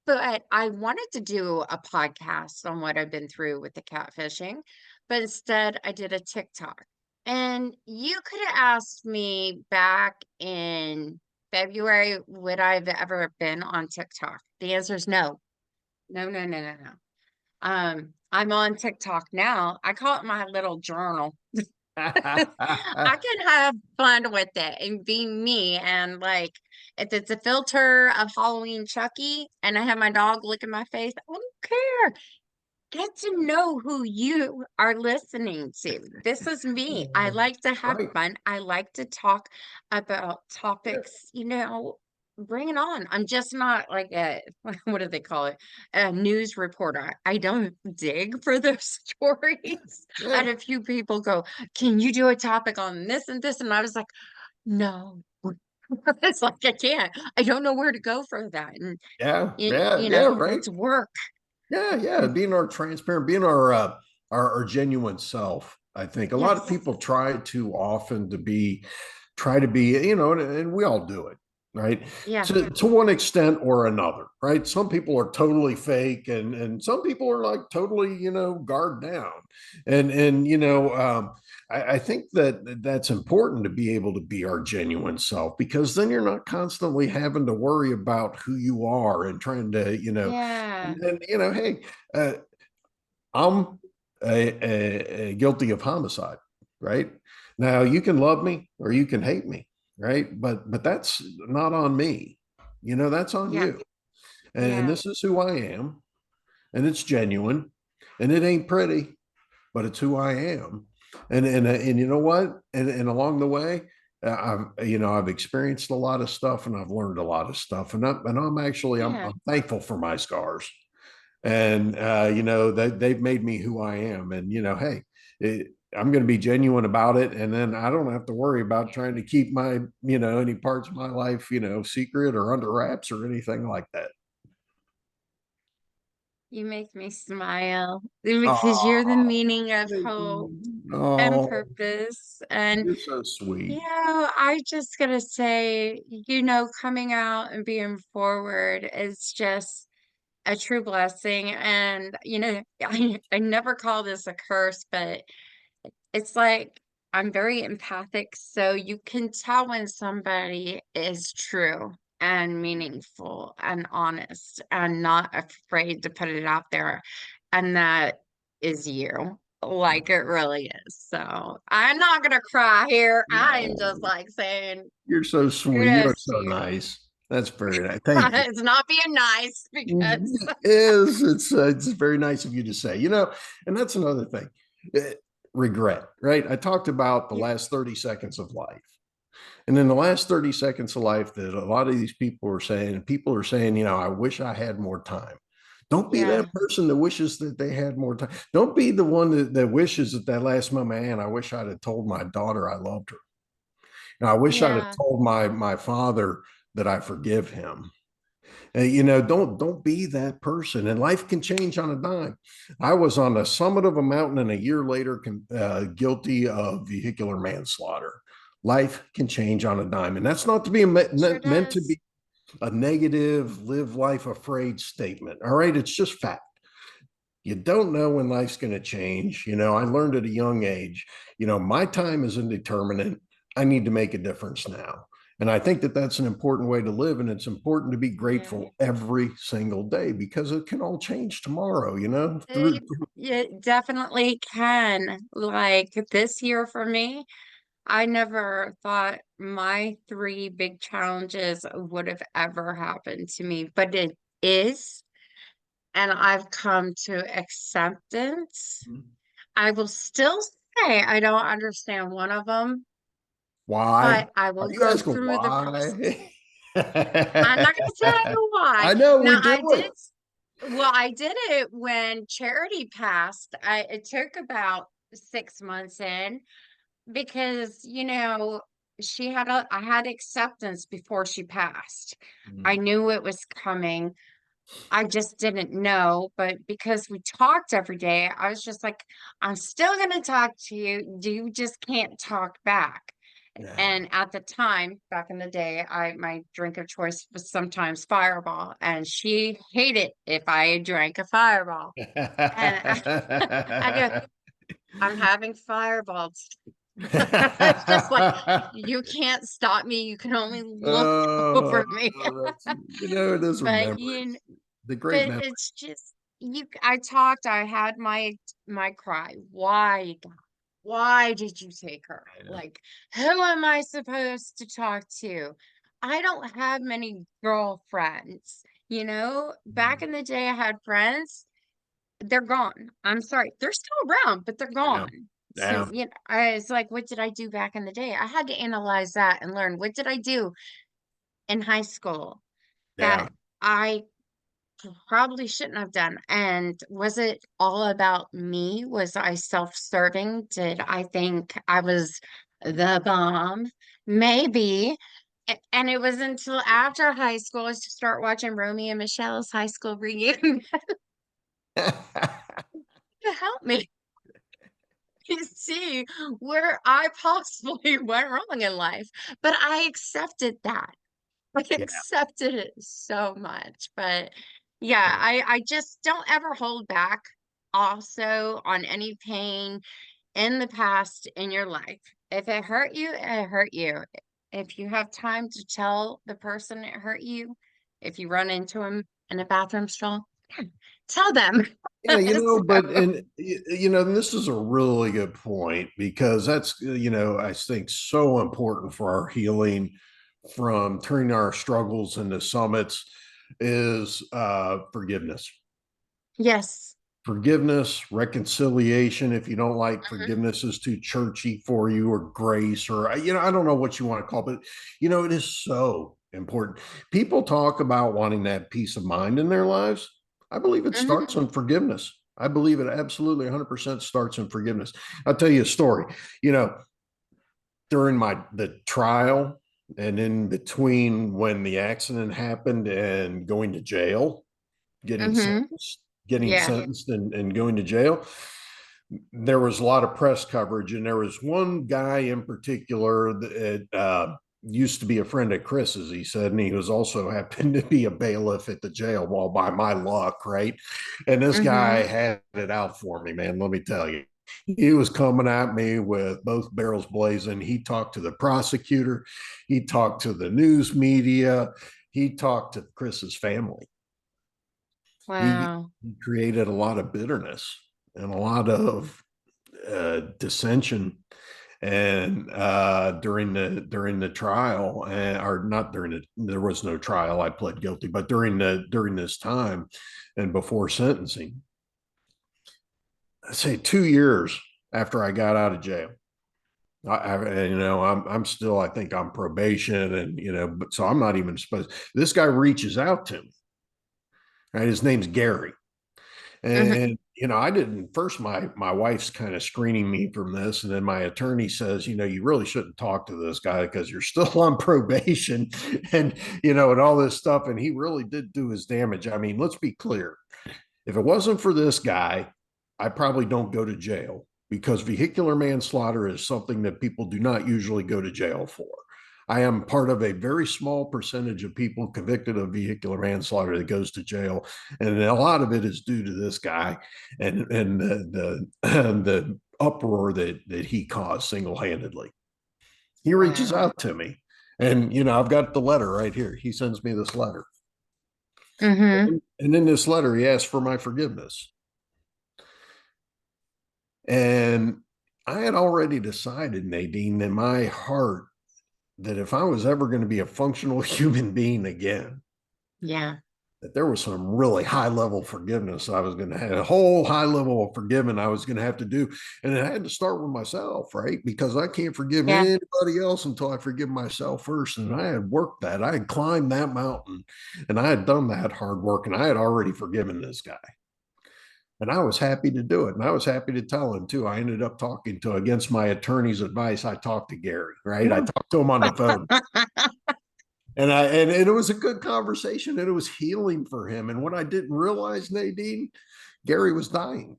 But I wanted to do a podcast on what I've been through with the catfishing, but instead I did a TikTok. And you could have asked me back in February, would I've ever been on TikTok? The answer is no. No, no, no, no, no. I'm on TikTok now. I call it my little journal. I can have fun with it and be me. And like, if it's a filter of Halloween Chucky and I have my dog licking my face, I don't care. Get to know who you are listening to. This is me. I like to have Right. fun. I like to talk about topics, bring it on. I'm just not like a, what do they call it? A news reporter. I don't dig for those stories. I Yeah. had a few people go, can you do a topic on this and this? And I was like, no. It's like I can't. I don't know where to go for that. And Yeah. Yeah. Yeah. Right. it's work. Yeah. Yeah. Being our transparent, being our genuine self. I think a lot of Yes. people try too often try to be, and we all do it, right? Yeah. To one extent or another, right? Some people are totally fake, and some people are like totally, guard down, and I think that's important to be able to be our genuine self because then you're not constantly having to worry about who you are and trying to, Yeah. hey, uh, I'm guilty of homicide, right? Now you can love me or you can hate me, right? But that's not on me. That's on Yeah. you. And Yeah. this is who I am, and it's genuine, and it ain't pretty, but it's who I am. And you know what? And along the way, I've experienced a lot of stuff, and I've learned a lot of stuff, and I'm actually Yeah. I'm thankful for my scars and they've made me who I am. And hey, I'm going to be genuine about it, and then I don't have to worry about trying to keep my any parts of my life secret or under wraps or anything like that. You make me smile because you're the Oh, meaning of hope. and Oh, purpose. And, you're so sweet. I just gotta say, coming out and being forward is just a true blessing. And, I never call this a curse, but it's like I'm very empathic, so you can tell when somebody is true and meaningful and honest and not afraid to put it out there. And that is you. Like it really is. So I'm not gonna cry here. I am just No, like saying you're so sweet. You are kudos to so you. nice. That's very nice. Thank you. It's not being nice because It is. It's very nice of you to say. And that's another thing. Eh, Regret, right? I talked about the yeah, last 30 seconds of life. And in the last 30 seconds of life that a lot of these people are saying, I wish I had more time. Don't be yeah, that person that wishes that they had more time. Don't be the one that wishes at that last moment, man, I wish I'd have told my daughter I loved her. I wish I'd have yeah. told my father that I forgive him. Don't be that person. And life can change on a dime. I was on the summit of a mountain, and a year later, guilty of vehicular manslaughter. Life can change on a dime, and that's not to be Sure meant to does. be a negative, live life afraid statement. All right, it's just fact. You don't know when life's going to change. I learned at a young age, my time is indeterminate. I need to make a difference now. And I think that that's an important way to live. And it's important to be Yeah. grateful every single day because it can all change tomorrow, It, it definitely can. Like this year for me, I never thought my three big challenges would have ever happened to me, but it is. And I've come to acceptance. I will still say I don't understand one of them, Why? but I Are will you go asking through the process. why? I'm not going to tell you why. I know we Now, do it. I did it when Charity passed. It took about 6 months in because, I had acceptance before she passed. I knew it was coming. I just didn't know, but because we talked every day, I was just like, I'm still going to talk to you. You just can't talk back. Yeah. And at the time, back in the day, my drink of choice was sometimes Fireball, and she hated if I drank a Fireball. And I go, I'm having Fireball. It's just like you can't stop me. You can only look Oh, over me. those are But memories. The great but memories. it's just you. I talked. I had my cry. Why, God? Why did you take her? I know. Like, who am I supposed to talk to? I don't have many girlfriends. Back in the day, I had friends. They're gone. I'm sorry. They're still around, but they're Yeah. gone. So, Yeah. I was like, what did I do back in the day? I had to analyze that and learn what did I do in high school Yeah. that I probably shouldn't have done. And was it all about me? Was I self-serving? Did I think I was the bomb? Maybe. And it was until after high school I used to start watching Romeo and Michelle's high school reunion to help me see where I possibly went wrong in life. But I accepted that. I Yeah. accepted it so much. But yeah, I just don't ever hold back also on any pain in the past in your life. If it hurt you, it hurt you. If you have time to tell the person it hurt you, if you run into him in a bathroom stall, tell them. Yeah, So, but this is a really good point because that's I think so important for our healing from turning our struggles into summits is forgiveness. yes. Forgiveness, reconciliation. If you don't like Mhm. forgiveness is too churchy for you, or grace, or I don't know what you want to call it, but it is so important. People talk about wanting that peace of mind in their lives. I believe it Mhm. starts on forgiveness. I believe it absolutely 100% starts in forgiveness. I'll tell you a story. You know, during the trial and in between when the accident happened and going to jail, getting Mhm. sentenced, getting Yeah. sentenced and going to jail. there was a lot of press coverage, and there was one guy in particular that used to be a friend of Chris's, he said, and he was also happened to be a bailiff at the jail. Well, by my luck, right? And this Mm-hmm. guy had it out for me, man. Let me tell you. He was coming at me with both barrels blazing. He talked to the prosecutor, he talked to the news media, he talked to Chris's family. Wow. He created a lot of bitterness and a lot of dissension and during the trial, or not during it, there was no trial, I pled guilty, but during this time and before sentencing, I say 2 years after I got out of jail, I'm still, I think, on probation, and but so I'm not even supposed. This guy reaches out to me, right? His name's Gary. Mm-hmm. And I didn't first. My wife's kind of screening me from this, and then my attorney says, you really shouldn't talk to this guy because you're still on probation, and all this stuff. And he really did do his damage. I mean, let's be clear. If it wasn't for this guy, I probably don't go to jail, because vehicular manslaughter is something that people do not usually go to jail for. I am part of a very small percentage of people convicted of vehicular manslaughter that goes to jail, and a lot of it is due to this guy and the uproar that he caused single handedly. He reaches Wow. out to me, and I've got the letter right here. He sends me this letter, Mm-hmm. and in this letter he asks for my forgiveness. And I had already decided, Nadine, in my heart, that if I was ever going to be a functional human being again, Yeah. that there was some really high level forgiveness I was going to have, a whole high level of forgiving I was going to have to do. And it had to start with myself, right? Because I can't forgive Yeah. anybody else until I forgive myself first. And I had worked that, I had climbed that mountain, and I had done that hard work, and I had already forgiven this guy. And I was happy to do it. And I was happy to tell him too. I ended up talking to, against my attorney's advice, I talked to Gary, right? I talked to him on the phone. And it was a good conversation, and it was healing for him. And what I didn't realize, Nadine, Gary was dying.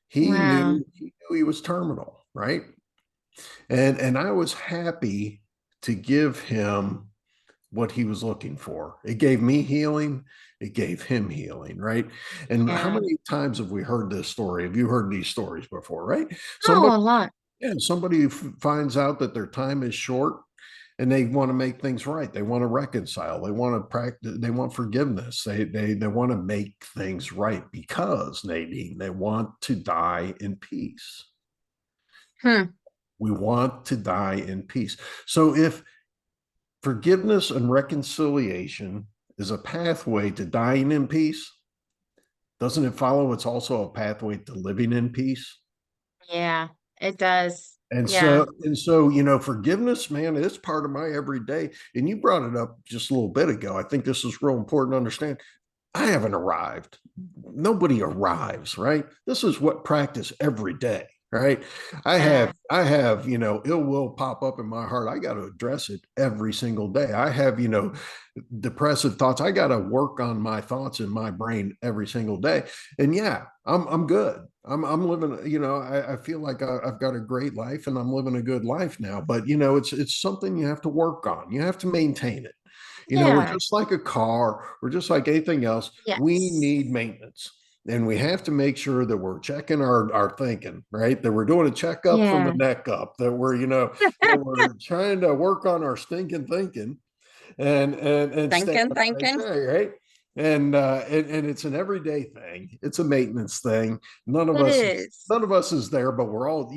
He Wow. knew he knew he was terminal, right? And I was happy to give him what he was looking for. It gave me healing. It gave him healing, right? And how Yeah. many times have we heard this story? Have you heard these stories before, right? Oh, Somebody, a lot. yeah, somebody finds out that their time is short, and they want to make things right. They want to reconcile. They want to practice. They want forgiveness. They want to make things right, because, Nadine, they want to die in peace. Hmm. We want to die in peace. So if forgiveness and reconciliation is a pathway to dying in peace, doesn't it follow it's also a pathway to living in peace? Yeah, it does. And Yeah. so, forgiveness, man, it's part of my everyday. And you brought it up just a little bit ago. I think this is real important to understand. I haven't arrived. Nobody arrives, right? This is what practice every day, right? Yeah. I have, ill will pop up in my heart. I got to address it every single day. I have, depressive thoughts. I got to work on my thoughts in my brain every single day. And yeah, I'm good. I'm living, I feel like I've got a great life, and I'm living a good life now. But it's something you have to work on. You have to maintain it. We're Yeah. just like a car, we're just like anything else. We Yes. need maintenance. And we have to make sure that we're checking our thinking, right? That we're doing a checkup from the Yeah. neck up, that we're, that we're trying to work on our stinking thinking, and stay Thinking, on the right thinking. track, right? And it's an everyday thing. It's a maintenance thing. None of It us is. none of us is there, but we're all,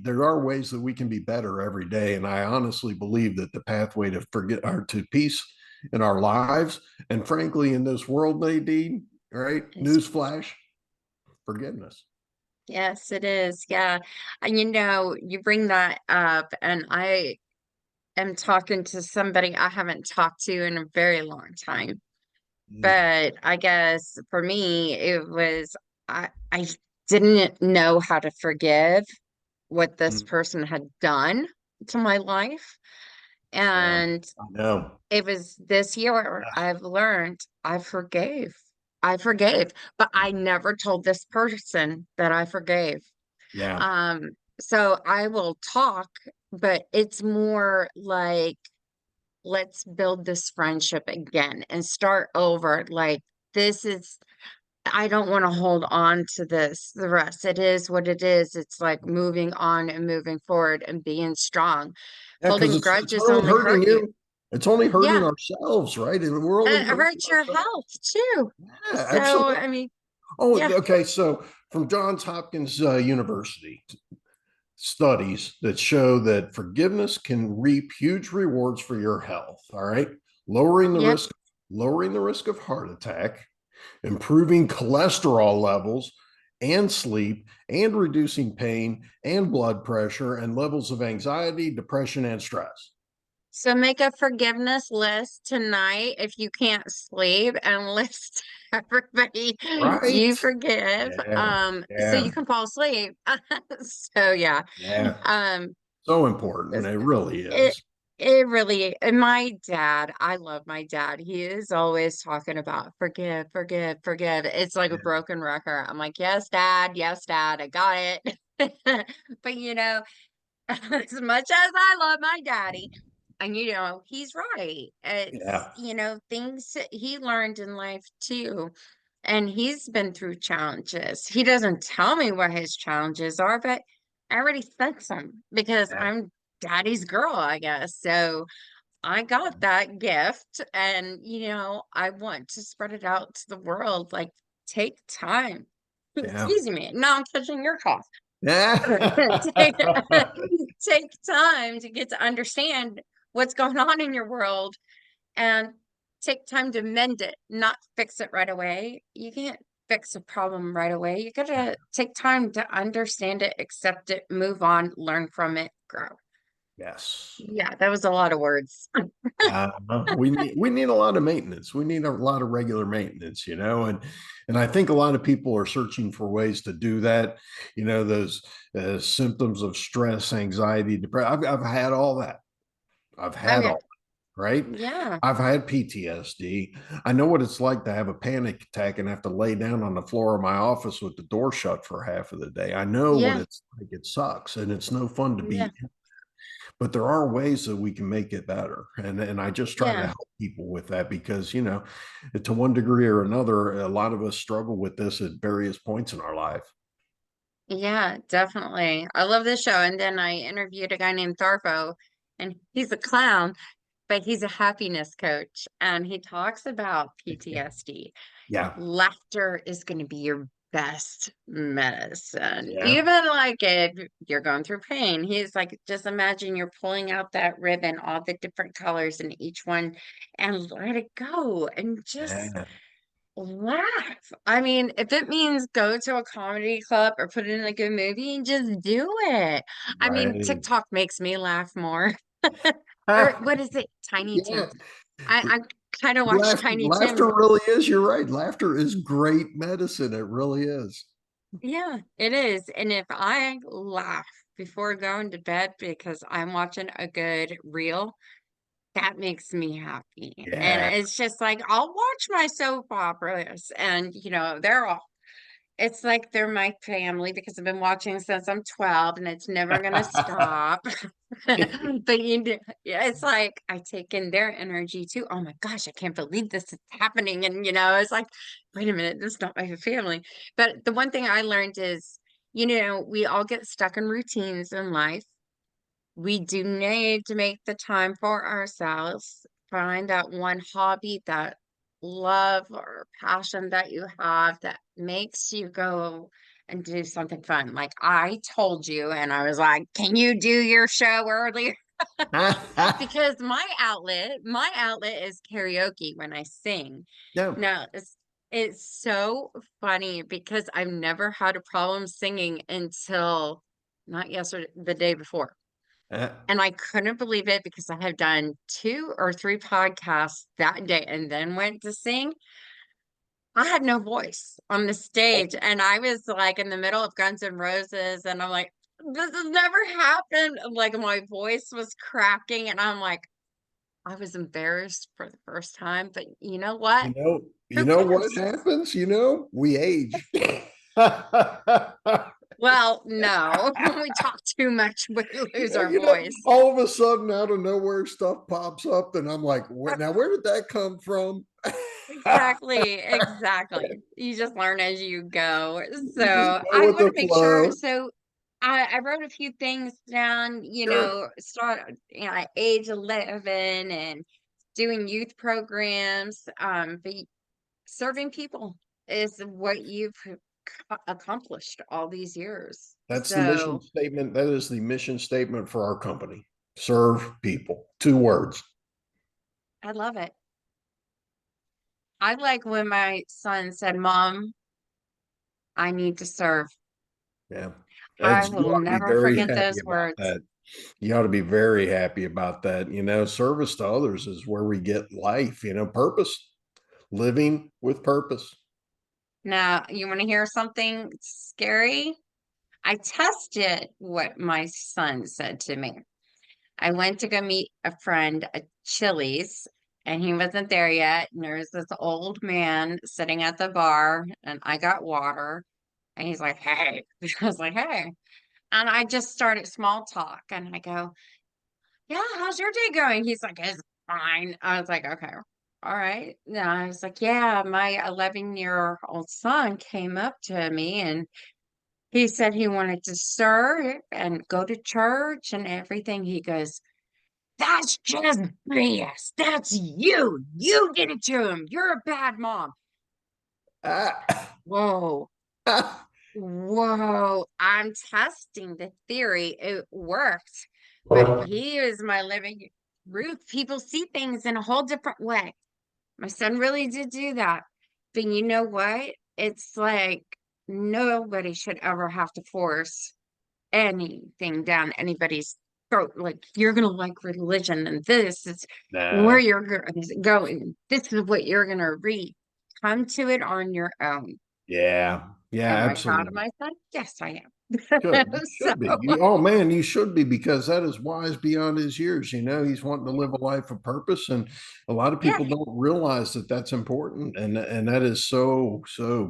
there are ways that we can be better every day. And I honestly believe that the pathway to forget or to peace in our lives, and frankly in this world, Nadine, right? It's, Newsflash, forgiveness. yes, it is. Yeah. And you bring that up, and I am talking to somebody I haven't talked to in a very long time. Mm, But I guess for me, it was I didn't know how to forgive what this mm, person had done to my life. yeah, And I know. it was this year I've learned I forgave. I forgave, but I never told this person that I forgave. Yeah. Um, so I will talk, but it's more like, let's build this friendship again and start over. Like, this is, I don't want to hold on to this the rest. It is what it is. It's like moving on and moving forward and being strong. Yeah, because Holding it's grudges only only hurting hurt you. you. It's only hurting Yeah. ourselves, right? And we're And only it hurting hurts your ourselves. health too. Yeah, So, absolutely. I mean, Oh, yeah. okay. So from Johns Hopkins University, studies that show that forgiveness can reap huge rewards for your health. All right. Lowering the Yep. risk, lowering the risk of heart attack, improving cholesterol levels and sleep, and reducing pain and blood pressure and levels of anxiety, depression, and stress. So make a forgiveness list tonight if you can't sleep and list everybody Right? you forgive. Yeah. So you Yeah. can fall asleep. So yeah. Yeah. Um, So important. it's- It really it is. it really, and my dad, I love my dad. He is always talking about forgive, forgive, forgive. It's like a Yeah. broken record. I'm like, yes, dad, I got it. But as much as I love my daddy, and he's right. It's, Yeah. things that he learned in life too. And he's been through challenges. He doesn't tell me what his challenges are, but I already sense them because Yeah. I'm daddy's girl, I guess. So I got that gift, and I want to spread it out to the world. Like, take time. Yeah. Excuse me. Now I'm catching your cough. take, Yeah. take time to get to understand what's going on in your world, and take time to mend it, not fix it right away. You can't fix a problem right away. You gotta take time to understand it, accept it, move on, learn from it, grow. Yes. Yeah, that was a lot of words. We need a lot of maintenance. We need a lot of regular maintenance, and I think a lot of people are searching for ways to do that. Those symptoms of stress, anxiety, depression. I've had all that. I've Oh had yeah. all that, right? Yeah. I've had PTSD. I know what it's like to have a panic attack and have to lay down on the floor of my office with the door shut for half of the day. I know what Yeah. it's like. It sucks, and it's no fun to Yeah. be, but there are ways that we can make it better, and I just try to Yeah. help people with that because to one degree or another, a lot of us struggle with this at various points in our life. Yeah, definitely. I love this show. And then I interviewed a guy named Tharpo, and he's a clown, but he's a happiness coach. And he talks about PTSD. Yeah. Laughter is going to be your best medicine. Yeah. Even like if you're going through pain, he's like, just imagine you're pulling out that ribbon, all the different colors in each one, and let it go and just Yeah. laugh. I mean, if it means go to a comedy club or put in a good movie and just do it. I mean, Right. TikTok makes me laugh more. Or what is it? Tiny Yeah. Tim. I kind of watch Tiny Laughter Tim. really is. You're right. Laughter is great medicine. It really is. Yeah, it is. And if I laugh before going to bed because I'm watching a good reel, that makes me happy. And Yeah. it's just like I'll watch my soap operas, and they're all, it's like they're my family because I've been watching since I'm 12 and it's never gonna stop. But yeah, it's like I take in their energy too. Oh my gosh, I can't believe this is happening. And it's like, wait a minute, this is not my family. But the one thing I learned is, we all get stuck in routines in life. We do need to make the time for ourselves, find that one hobby, that love or passion that you have that makes you go and do something fun. Like I told you, and I was like, can you do your show earlier? Because my outlet is karaoke when I sing. No. Now, it's so funny because I've never had a problem singing until not yesterday, the day before. Uh, And I couldn't believe it because I have done 2 or 3 podcasts that day and then went to sing. I had no voice on the stage, and I was like in the middle of Guns N' Roses, and I'm like, this has never happened. Like my voice was cracking, and I'm like, I was embarrassed for the first time, but you know what? You Who know what cares? happens? We age. Well, no, when we talk too much, we lose our voice. all of a sudden out of nowhere stuff pops up and I'm like, what now? Where did that come from? Exactly, exactly. You just learn as you go. You just So go I with want the to make sure. flow. So I wrote a few things down, Sure. at age 11 and doing youth programs. But serving people is what you've accomplished all these years. That's the mission So statement. That is the mission statement for our company. Serve people. 2 words. I love it. I like when my son said, Mom, I need to serve. Yeah. I Ed, you will ought to be never very forget happy those about words. that. You ought to be very happy about that. Service to others is where we get life, purpose, living with purpose. Now, you want to hear something scary? I tested what my son said to me. I went to go meet a friend at Chili's, and he wasn't there yet. And there was this old man sitting at the bar, and I got water. And he's like, Hey. I was like, Hey. And I just started small talk, and I go, Yeah, how's your day going? He's like, It's fine. I was like, Okay. All right. And I was like, Yeah, my 11-year-old son came up to me and he said he wanted to serve and go to church and everything. He goes, That's just BS. That's you. You did it to him. You're a bad mom. Ah, Whoa. ah. Whoa. I'm testing the theory. It worked. But he is my living proof. People see things in a whole different way. My son really did do that. But you know what? It's like nobody should ever have to force anything down anybody's throat. Like you're gonna like religion, and this is where Nah. you're going. This is what you're gonna read. Come to it on your own. Yeah. Yeah, Am I proud of absolutely. my son? Yes, I Should. am. You So should be. Oh man, you should be because that is wise beyond his years. He's wanting to live a life of purpose, and a lot of yeah, people don't realize that that's important, and that is so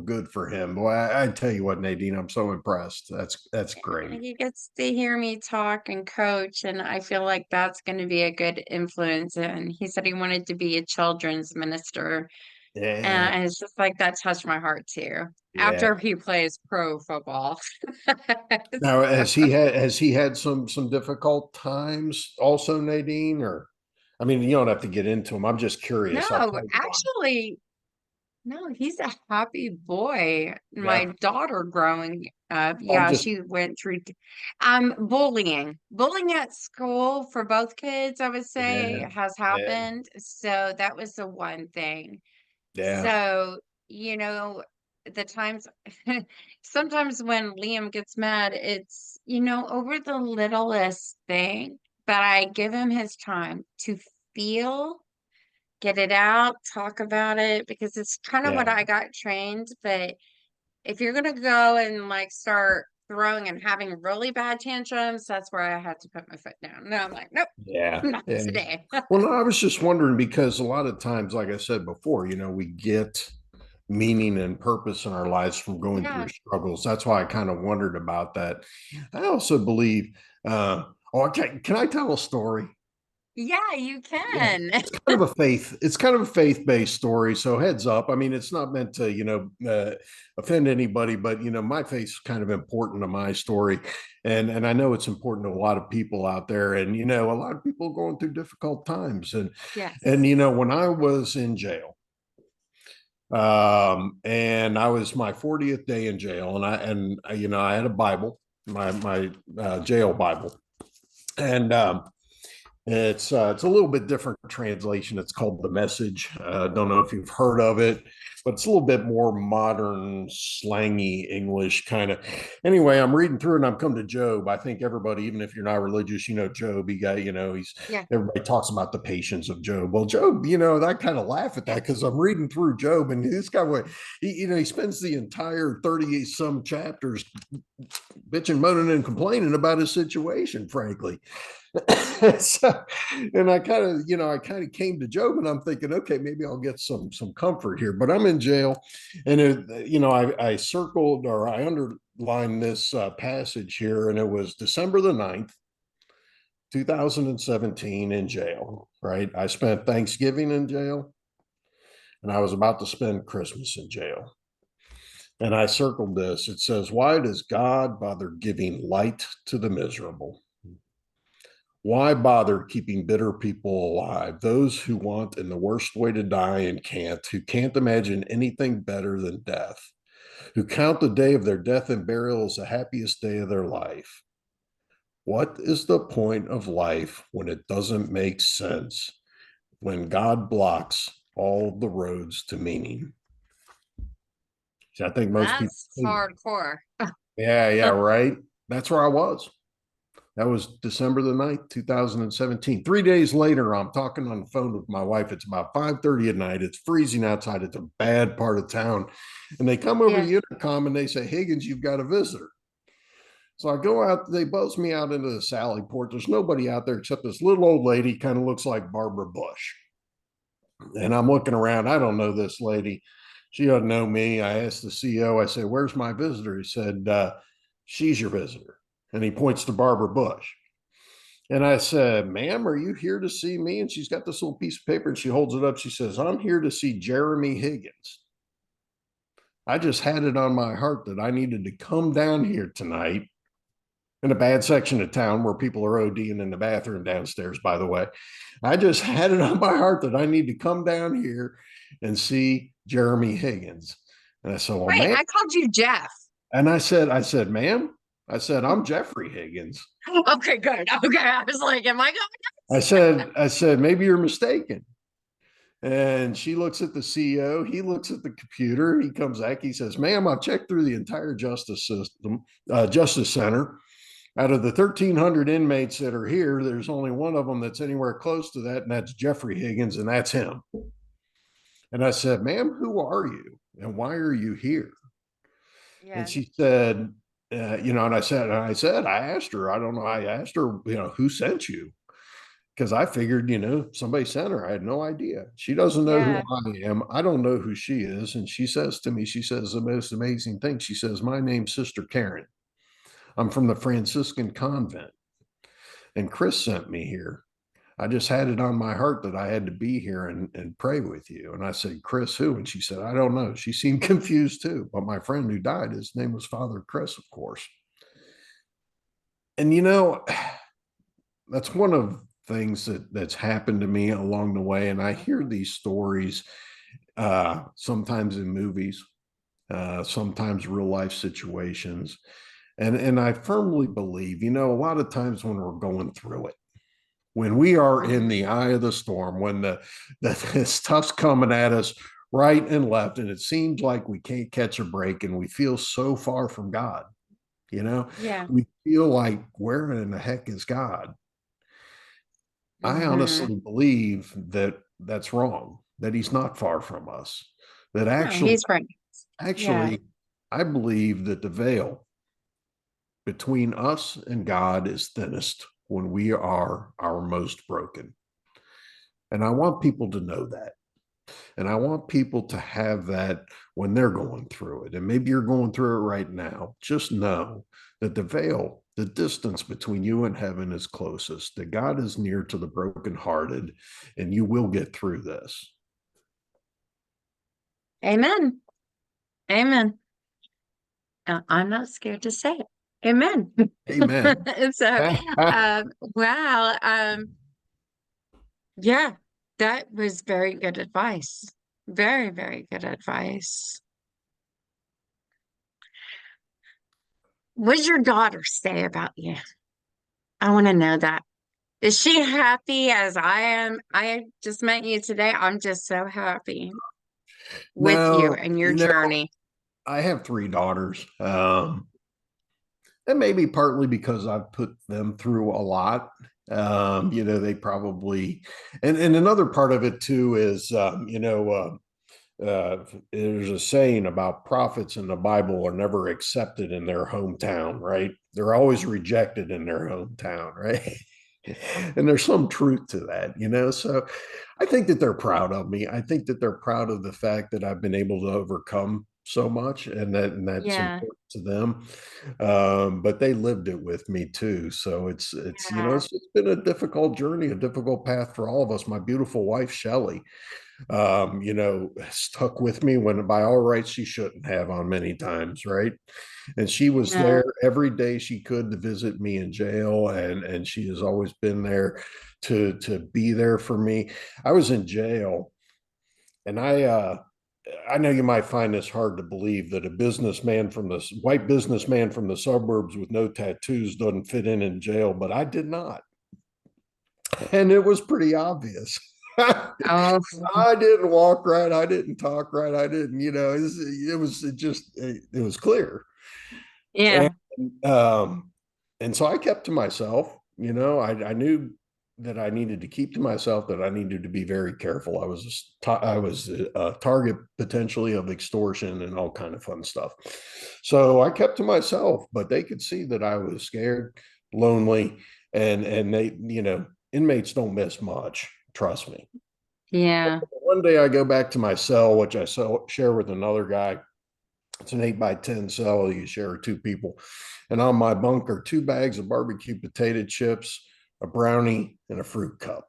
good for him. Boy, I tell you what, Nadine, I'm so impressed. That's great. he gets to hear me talk and coach, and I feel like that's going to be a good influence. And he said he wanted to be a children's minister. Yeah, And it's just like that touched my heart too. yeah. After he plays pro football. Now, has he had some difficult times also, Nadine? Or I mean, you don't have to get into them. I'm just curious. I'll No, tell you one. actually, no, he's a happy boy. My Yeah, daughter growing up, I'm yeah, just she went through bullying. Bullying at school for both kids, I would say, yeah, has yeah, happened. So that was the one thing. yeah. So, the times sometimes when Liam gets mad, it's, over the littlest thing, but I give him his time to feel, get it out, talk about it, because it's kind of what Yeah. I got trained. But if you're gonna go and like start throwing and having really bad tantrums, that's where I had to put my foot down. No, I'm like, nope, Yeah. not Yeah. today. Well, no, I was just wondering because a lot of times, like I said before, we get meaning and purpose in our lives from going through Yeah, struggles. That's why I kind of wondered about that. I also believe, can I tell a story? yeah, you Yeah, can. it's kind of a faith-based story. So heads up. I mean, it's not meant to, offend anybody, but my faith's kind of important to my story. And I know it's important to a lot of people out there. And a lot of people going through difficult times. And Yes. when I was in jail, and I was my 40th day in jail, I had a Bible, my jail Bible. And it's a little bit different translation. It's called The Message. Don't know if you've heard of it, but it's a little bit more modern, slangy English kind of. Anyway, I'm reading through and I'm come to Job. I think everybody, even if you're not religious, Job. He got, he's Yeah. everybody talks about the patience of Job. Well, Job, I kind of laugh at that because I'm reading through Job and this guy, he spends the entire 30 some chapters bitching, moaning, and complaining about his situation, frankly. So, and I kind of, I kind of came to Job, and I'm thinking, okay, maybe I'll get some comfort here. But I'm in jail, and I circled, or I underlined this passage here, and it was December the 9th, 2017, in jail. Right, I spent Thanksgiving in jail, and I was about to spend Christmas in jail. And I circled this. It says, "Why does God bother giving light to the miserable? Why bother keeping bitter people alive? Those who want in the worst way to die and can't, who can't imagine anything better than death, who count the day of their death and burial as the happiest day of their life. What is the point of life when it doesn't make sense? When God blocks all the roads to meaning?" See, I think most people That's think, hardcore. yeah, yeah, right. That's where I was. That was December the 9th, 2017. 3 days later, I'm talking on the phone with my wife. It's about 5:30 at night. It's freezing outside. It's a bad part of town. And they come over Yeah. the intercom and they say, "Higgins, you've got a visitor." So I go out, they buzz me out into the Sally port. There's nobody out there except this little old lady, kind of looks like Barbara Bush. And I'm looking around. I don't know this lady. She doesn't know me. I asked the CEO, I said, "Where's my visitor?" He said, "She's your visitor." And he points to Barbara Bush. And I said, "Ma'am, are you here to see me?" And she's got this little piece of paper and she holds it up. She says, "I'm here to see Jeremy Higgins. I just had it on my heart that I needed to come down here tonight," in a bad section of town where people are ODing in the bathroom downstairs, by the way. "I just had it on my heart that I need to come down here and see Jeremy Higgins." And I said, "Well, Wait, ma'am," I called you Jeff. and I said, "Ma'am," I said, "I'm Jeffrey Higgins." Okay, good. Okay. I was like, am I I said, "Maybe you're mistaken." And she looks at the CEO. He looks at the computer. He comes back. He says, "Ma'am, I've checked through the entire justice system, justice center. Out of the 1,300 inmates that are here, there's only one of them that's anywhere close to that, and that's Jeffrey Higgins, and that's him." And I said, "Ma'am, who are you, and why are you here?" And Yeah. she said, I asked her, I don't know, I asked her, "Who sent you?" Because I figured, somebody sent her. I had no idea. She doesn't know who Yeah. I am. I don't know who she is. And she says to me, she says the most amazing thing. She says, "My name's Sister Karen. I'm from the Franciscan convent. And Chris sent me here. I just had it on my heart that I had to be here and pray with you." And I said, "Chris who?" And she said, "I don't know." She seemed confused too. But my friend who died, his name was Father Chris, of course. And that's one of things that's happened to me along the way. And I hear these stories sometimes in movies, sometimes real life situations. And I firmly believe, a lot of times when we're going through it, when we are in the eye of the storm, when the stuff's coming at us right and left, and it seems like we can't catch a break, and we feel so far from God, Yeah. we feel like, where in the heck is God? I Hmm. honestly believe that that's wrong, that he's not far from us, that No, actually, he's right. Yeah. actually, I believe that the veil between us and God is thinnest when we are our most broken. And I want people to know that. And I want people to have that when they're going through it. And maybe you're going through it right now. Just know that the veil, the distance between you and heaven is closest, that God is near to the brokenhearted, and you will get through this. Amen. Amen. I'm not scared to say it. Amen. Amen. And so, wow. Yeah, that was very good advice. Very, very good advice. What did your daughter say about you? I want to know that. Is she happy as I am? I just met you today. I'm just so happy with you No, and your journey. I have three daughters. And maybe partly because I've put them through a lot. They probably, and another part of it too is, there's a saying about prophets in the Bible are never accepted in their hometown, right? They're always rejected in their hometown, right? And there's some truth to that, you know. So I think that they're proud of me. I think that they're proud of the fact that I've been able to overcome so much, and that's Yeah. important to them. But they lived it with me too. So it's you know, Yeah. it's been a difficult journey, a difficult path for all of us. My beautiful wife, Shelly, you know, stuck with me when by all rights she shouldn't have on many times, right? And she was Yeah. there every day she could to visit me in jail, and she has always been there to be there for me. I was in jail, and I know you might find this hard to believe that a businessman from the white businessman from the suburbs with no tattoos doesn't fit in jail, but I did not, and it was pretty obvious. Oh, I didn't walk right. I didn't talk right. I didn't, you know, it was clear. And, yeah. um, and so I kept to myself, you know, I knew that I needed to keep to myself, that I needed to be very careful. I was a target potentially of extortion and all kind of fun stuff. So I kept to myself, but they could see that I was scared, lonely, and they, you know, inmates don't miss much. Trust me. Yeah. One day I go back to my cell, which share with another guy. It's an 8 by 10 cell you share with two people. And on my bunk are 2 bags of barbecue potato chips, a brownie, and a fruit cup.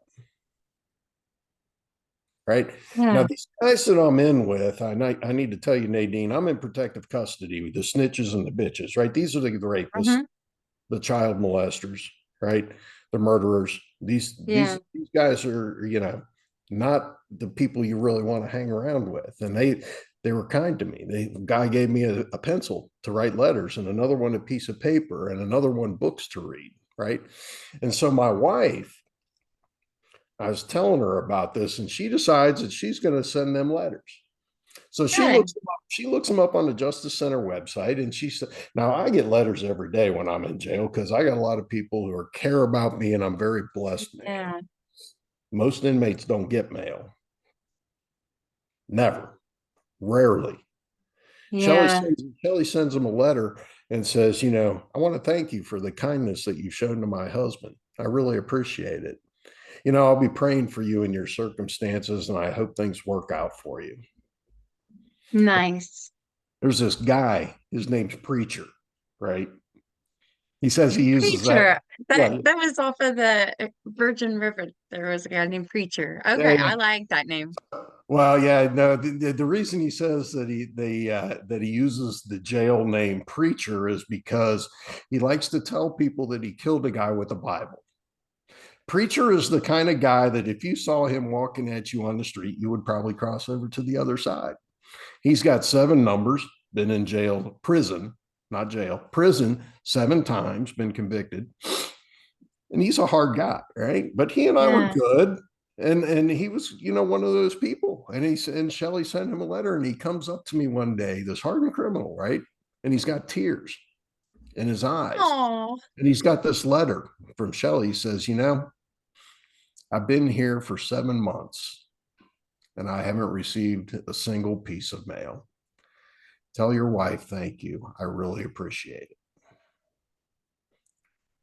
Right now, Yeah. these guys that I'm in with, I need to tell you, Nadine, I'm in protective custody with the snitches and the bitches. Right, these are the rapists, Hmm. the child molesters, right? The murderers. Yeah. These guys are, you know, not the people you really want to hang around with. And they were kind to me. The guy gave me a pencil to write letters, and another one a piece of paper, and another one books to read, right? And so my wife, I was telling her about this, and she decides that she's going to send them letters. So Good. she looks them up on the Justice Center website, and she said, "Now I get letters every day when I'm in jail because I got a lot of people who care about me, and I'm very blessed, man. Yeah. Most inmates don't get mail, never, rarely. Yeah. Shelly sends them a letter and says, you know, I want to thank you for the kindness that you've shown to my husband. I really appreciate it. You know, I'll be praying for you in your circumstances, and I hope things work out for you." Nice. There's this guy, his name's Preacher, right? He says he uses that. Preacher. That Yeah, that was off of the Virgin River. There was a guy named Preacher. Okay, yeah, yeah. I like that name. Well, yeah, no. The reason he says that that he uses the jail name Preacher is because he likes to tell people that he killed a guy with a Bible. Preacher is the kind of guy that if you saw him walking at you on the street, you would probably cross over to the other side. He's got 7 numbers, been in jail, prison, not jail, prison 7 times, been convicted. And he's a hard guy, right? But he and I were Yeah. good. And he was, you know, one of those people. And Shelly sent him a letter, and he comes up to me one day, this hardened criminal, right? And he's got tears in his eyes. Oh, And he's got this letter from Shelly. He says, you know, I've been here for 7 months and I haven't received a single piece of mail. Tell your wife thank you. I really appreciate it.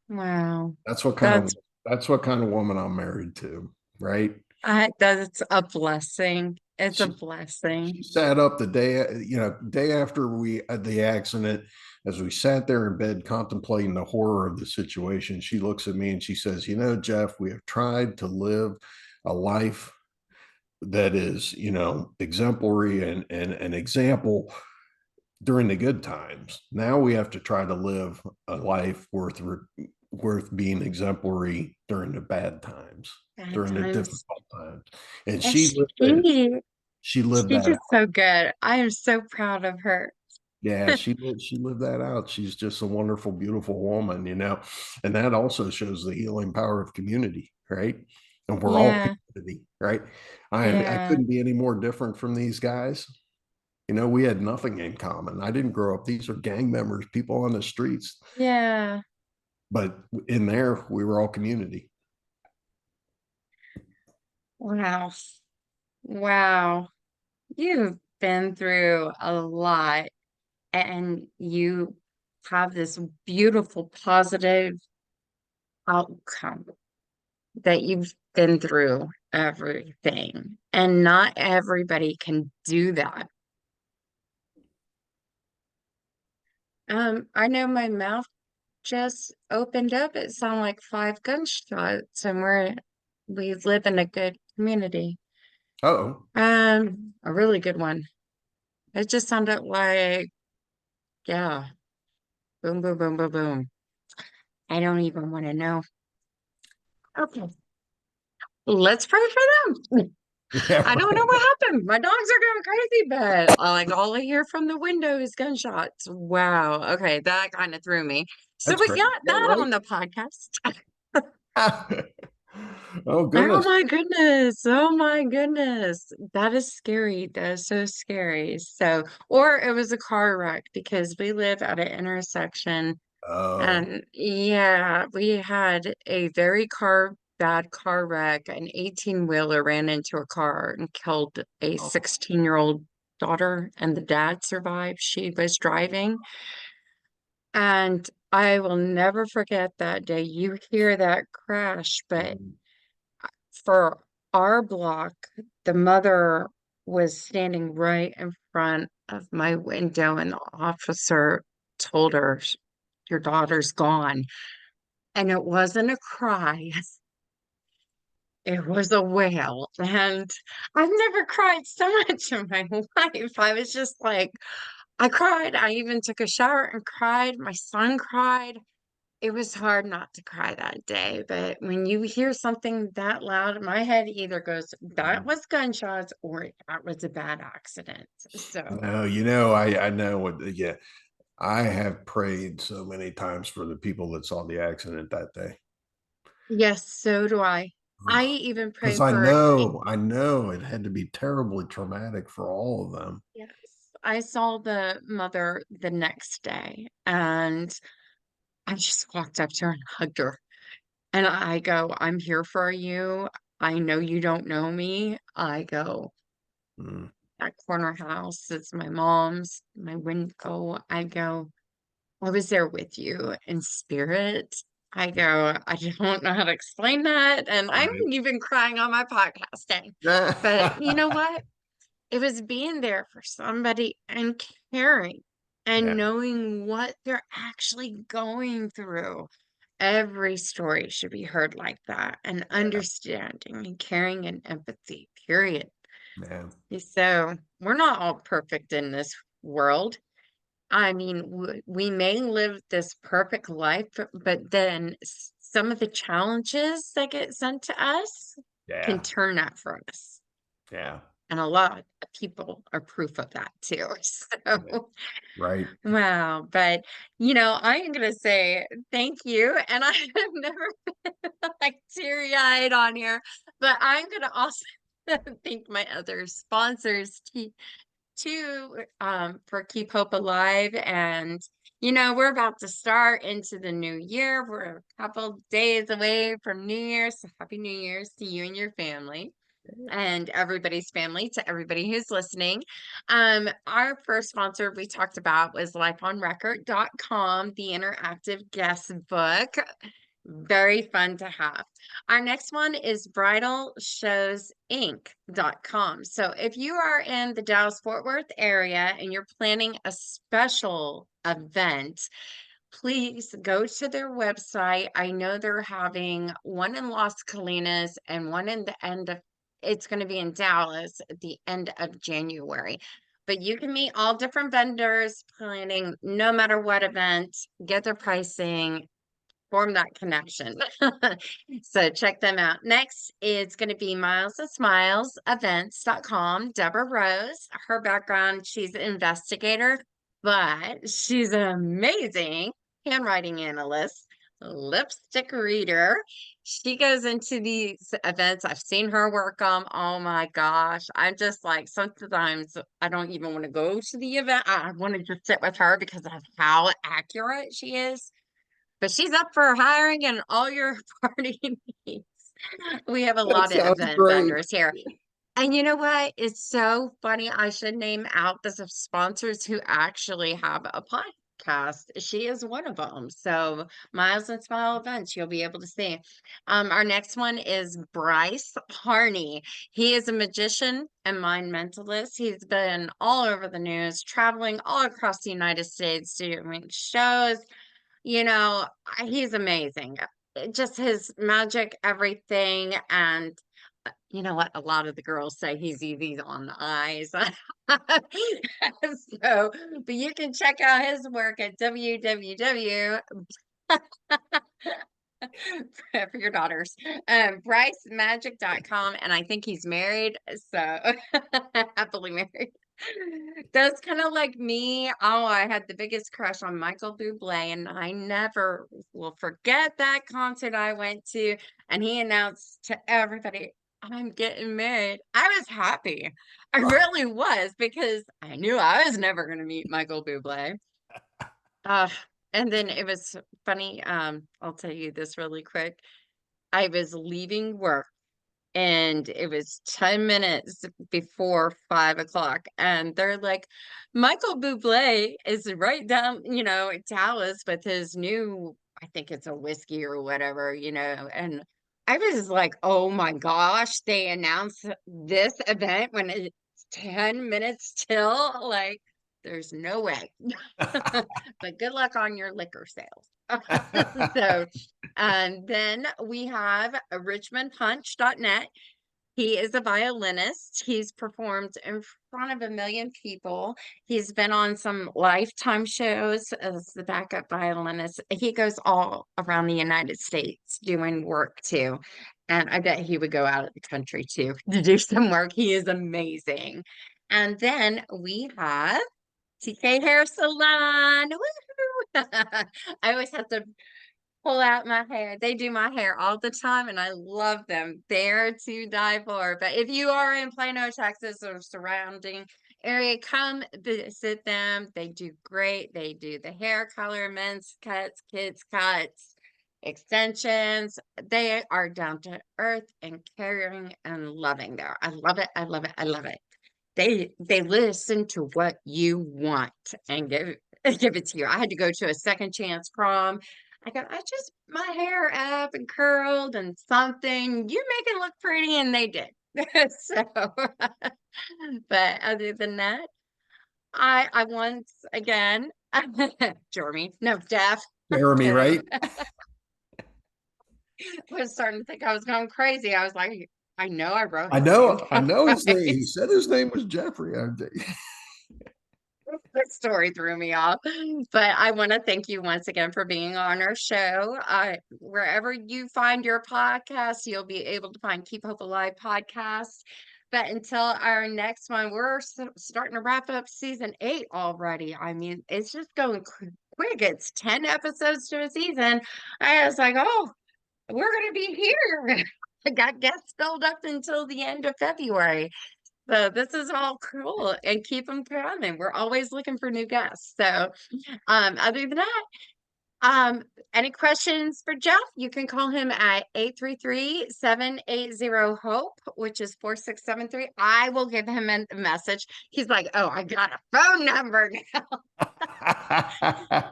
wow. That's what kind of That's that's what kind of woman I'm married to, right? that's a blessing. It's a She blessing. she sat up the day, you know, day after we had the accident, as we sat there in bed contemplating the horror of the situation. She looks at me and she says, "You know, Jeff, we have tried to live a life that is, you know, exemplary and an example during the good times. Now we have to try to live a life worth being exemplary during the bad times, Bad during the times. difficult times." And And she lived she's that just out. so good. I am so proud of her. Yeah, she lived that out. She's just a wonderful, beautiful woman, you know. And that also shows the healing power of community, right? And we're all Yeah. community, right? I Yeah. couldn't be any more different from these guys. You know, we had nothing in common. I didn't grow up. These are gang members, people on the streets. Yeah. But in there, we were all community. Wow. Wow. You've been through a lot and you have this beautiful, positive outcome. that you've been through everything, and not everybody can do that. I know my mouth just opened up. It sounded like five gunshots, and we live in a good community. Oh, A really good one. It just sounded like, yeah, boom, boom, boom, boom, boom. I don't even want to know. Okay, let's pray for them. yeah, I don't know right. what happened. My dogs are going crazy, but like all I hear from the window is gunshots. Wow. Okay, that kind of threw me. So That's we great. got Yeah, that right. on the podcast. Oh, Oh goodness. my goodness. Oh my goodness. That is scary. That is so scary. So, or it was a car wreck because we live at an intersection. Oh, And yeah, we had a very bad car wreck. An 18-wheeler ran into a car and killed a oh, 16-year-old daughter, and the dad survived. She was driving. And I will never forget that day. You hear that crash, but mm, for our block, the mother was standing right in front of my window, and the officer told her, your daughter's gone. And it wasn't a cry, it was a wail. And I've never cried so much in my life. I was just like, I cried. I even took a shower and cried. My son cried. It was hard not to cry that day. But when you hear something that loud, my head either goes, that mm. was gunshots or that was a bad accident. So, No, I know what, yeah, I have prayed so many times for the people that saw the accident that day. yes, so do I. I even Because pray for. I know it had to be terribly traumatic for all of them. Yes, I saw the mother the next day, and I just walked up to her and hugged her. And I go, I'm here for you. I know you don't know me. I go, Mm, that corner house is my mom's, my window. I go, I was there with you in spirit. I go, I don't know how to explain that. And I'm right. even crying on my podcasting. But you know what? It was being there for somebody and caring and Yeah, knowing what they're actually going through. Every story should be heard like that, and yeah, understanding and caring and empathy, period. yeah, So we're not all perfect in this world. I mean, we may live this perfect life, but then some of the challenges that get sent to us can yeah, turn that for us. yeah, And a lot of people are proof of that too. yeah. So, Right. wow. But, I'm going to say thank you. And I have never been like teary-eyed on here, but I'm going to also thank my other sponsors too, for Keep Hope Alive. And, we're about to start into the new year. We're a couple days away from New Year's. So happy New Year's to you and your family and everybody's family, to everybody who's listening. Our first sponsor we talked about was lifeonrecord.com, the interactive guest book. Very fun to have. Our next one is bridalshowsinc.com. So if you are in the Dallas Fort Worth area and you're planning a special event, please go to their website. I know they're having one in Las Colinas and one in the end of, it's going to be in Dallas at the end of January. But you can meet all different vendors planning no matter what event, get their pricing, form that connection. So check them out. Next is going to be Miles and Smiles Events.com. Deborah Rose, her background, she's an investigator, but she's an amazing handwriting analyst, lipstick reader. She goes into these events. I've seen her work them. Oh my gosh. I'm just like, sometimes I don't even want to go to the event. I want to just sit with her because of how accurate she is, but she's up for hiring and all your party needs. We have a That lot of sounds event great. vendors here. And you know what? It's so funny. I should name out the sponsors who actually have applied. cast, she is one of them. So Miles and Smile events, you'll be able to see. Our next one is Bryce Harney. He is a magician and mind mentalist. He's been all over the news, traveling all across the United States, doing shows. You know, he's amazing. Just his magic, everything. And you know what? A lot of the girls say he's easy on the eyes. So, but you can check out his work at www for your daughters, brycemagic.com. And I think he's married. So happily married. That's kind of like me. Oh, I had the biggest crush on Michael Bublé, and I never will forget that concert I went to. And he announced to everybody, I'm getting married. I was happy. I really was because I knew I was never going to meet Michael Bublé. Uh, and then it was funny. I'll tell you this really quick. I was leaving work and it was 10 minutes before 5 o'clock. And they're like, Michael Bublé is right down, in Dallas with his new, I think it's a whiskey or whatever, and I was like, oh my gosh, they announced this event when it's 10 minutes till, like, there's no way. But good luck on your liquor sales. So, and then we have richmondpunch.net. He is a violinist. He's performed in front of a million people. He's been on some Lifetime shows as the backup violinist. He goes all around the United States doing work too. And I bet he would go out of the country too to do some work. He is amazing. And then we have TK Hair Salon. Woohoo! I always have to pull out my hair. They do my hair all the time and I love them. They're to die for. But if you are in Plano, Texas or surrounding area, come visit them. They do great. They do the hair color, men's cuts, kids cuts, extensions. They are down to earth and caring and loving there. I love it. I love it. I love it. They listen to what you want and give it to you. I had to go to a second chance prom. I go, I just my hair up and curled and something. You make it look pretty, and they did. So, but other than that, I once again, Jeremy, no, Jeff, Jeremy, Jeremy, right? was starting to think I was going crazy. I was like, I know I wrote I his name know, I down know his name. He right. said his name was Jeffrey. That story threw me off. But I want to thank you once again for being on our show. Wherever you find your podcast, you'll be able to find Keep Hope Alive podcast. But until our next one, we're starting to wrap up season 8 already. I mean, it's just going quick. It's 10 episodes to a season. I was like, oh, we're going to be here. I got guests filled up until the end of February. So this is all cool and keep them coming. We're always looking for new guests. So other than that, um, any questions for Jeff? You can call him at 833-780-HOPE, which is 4673. I will give him a message. He's like, oh, I got a phone number now.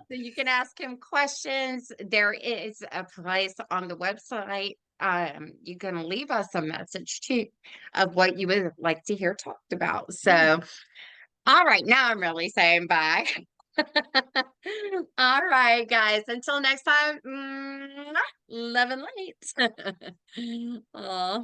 So you can ask him questions. There is a place on the website. You can leave us a message too of what you would like to hear talked about. So, all right, now I'm really saying bye. All right, guys. Until next time, love and light. Aw.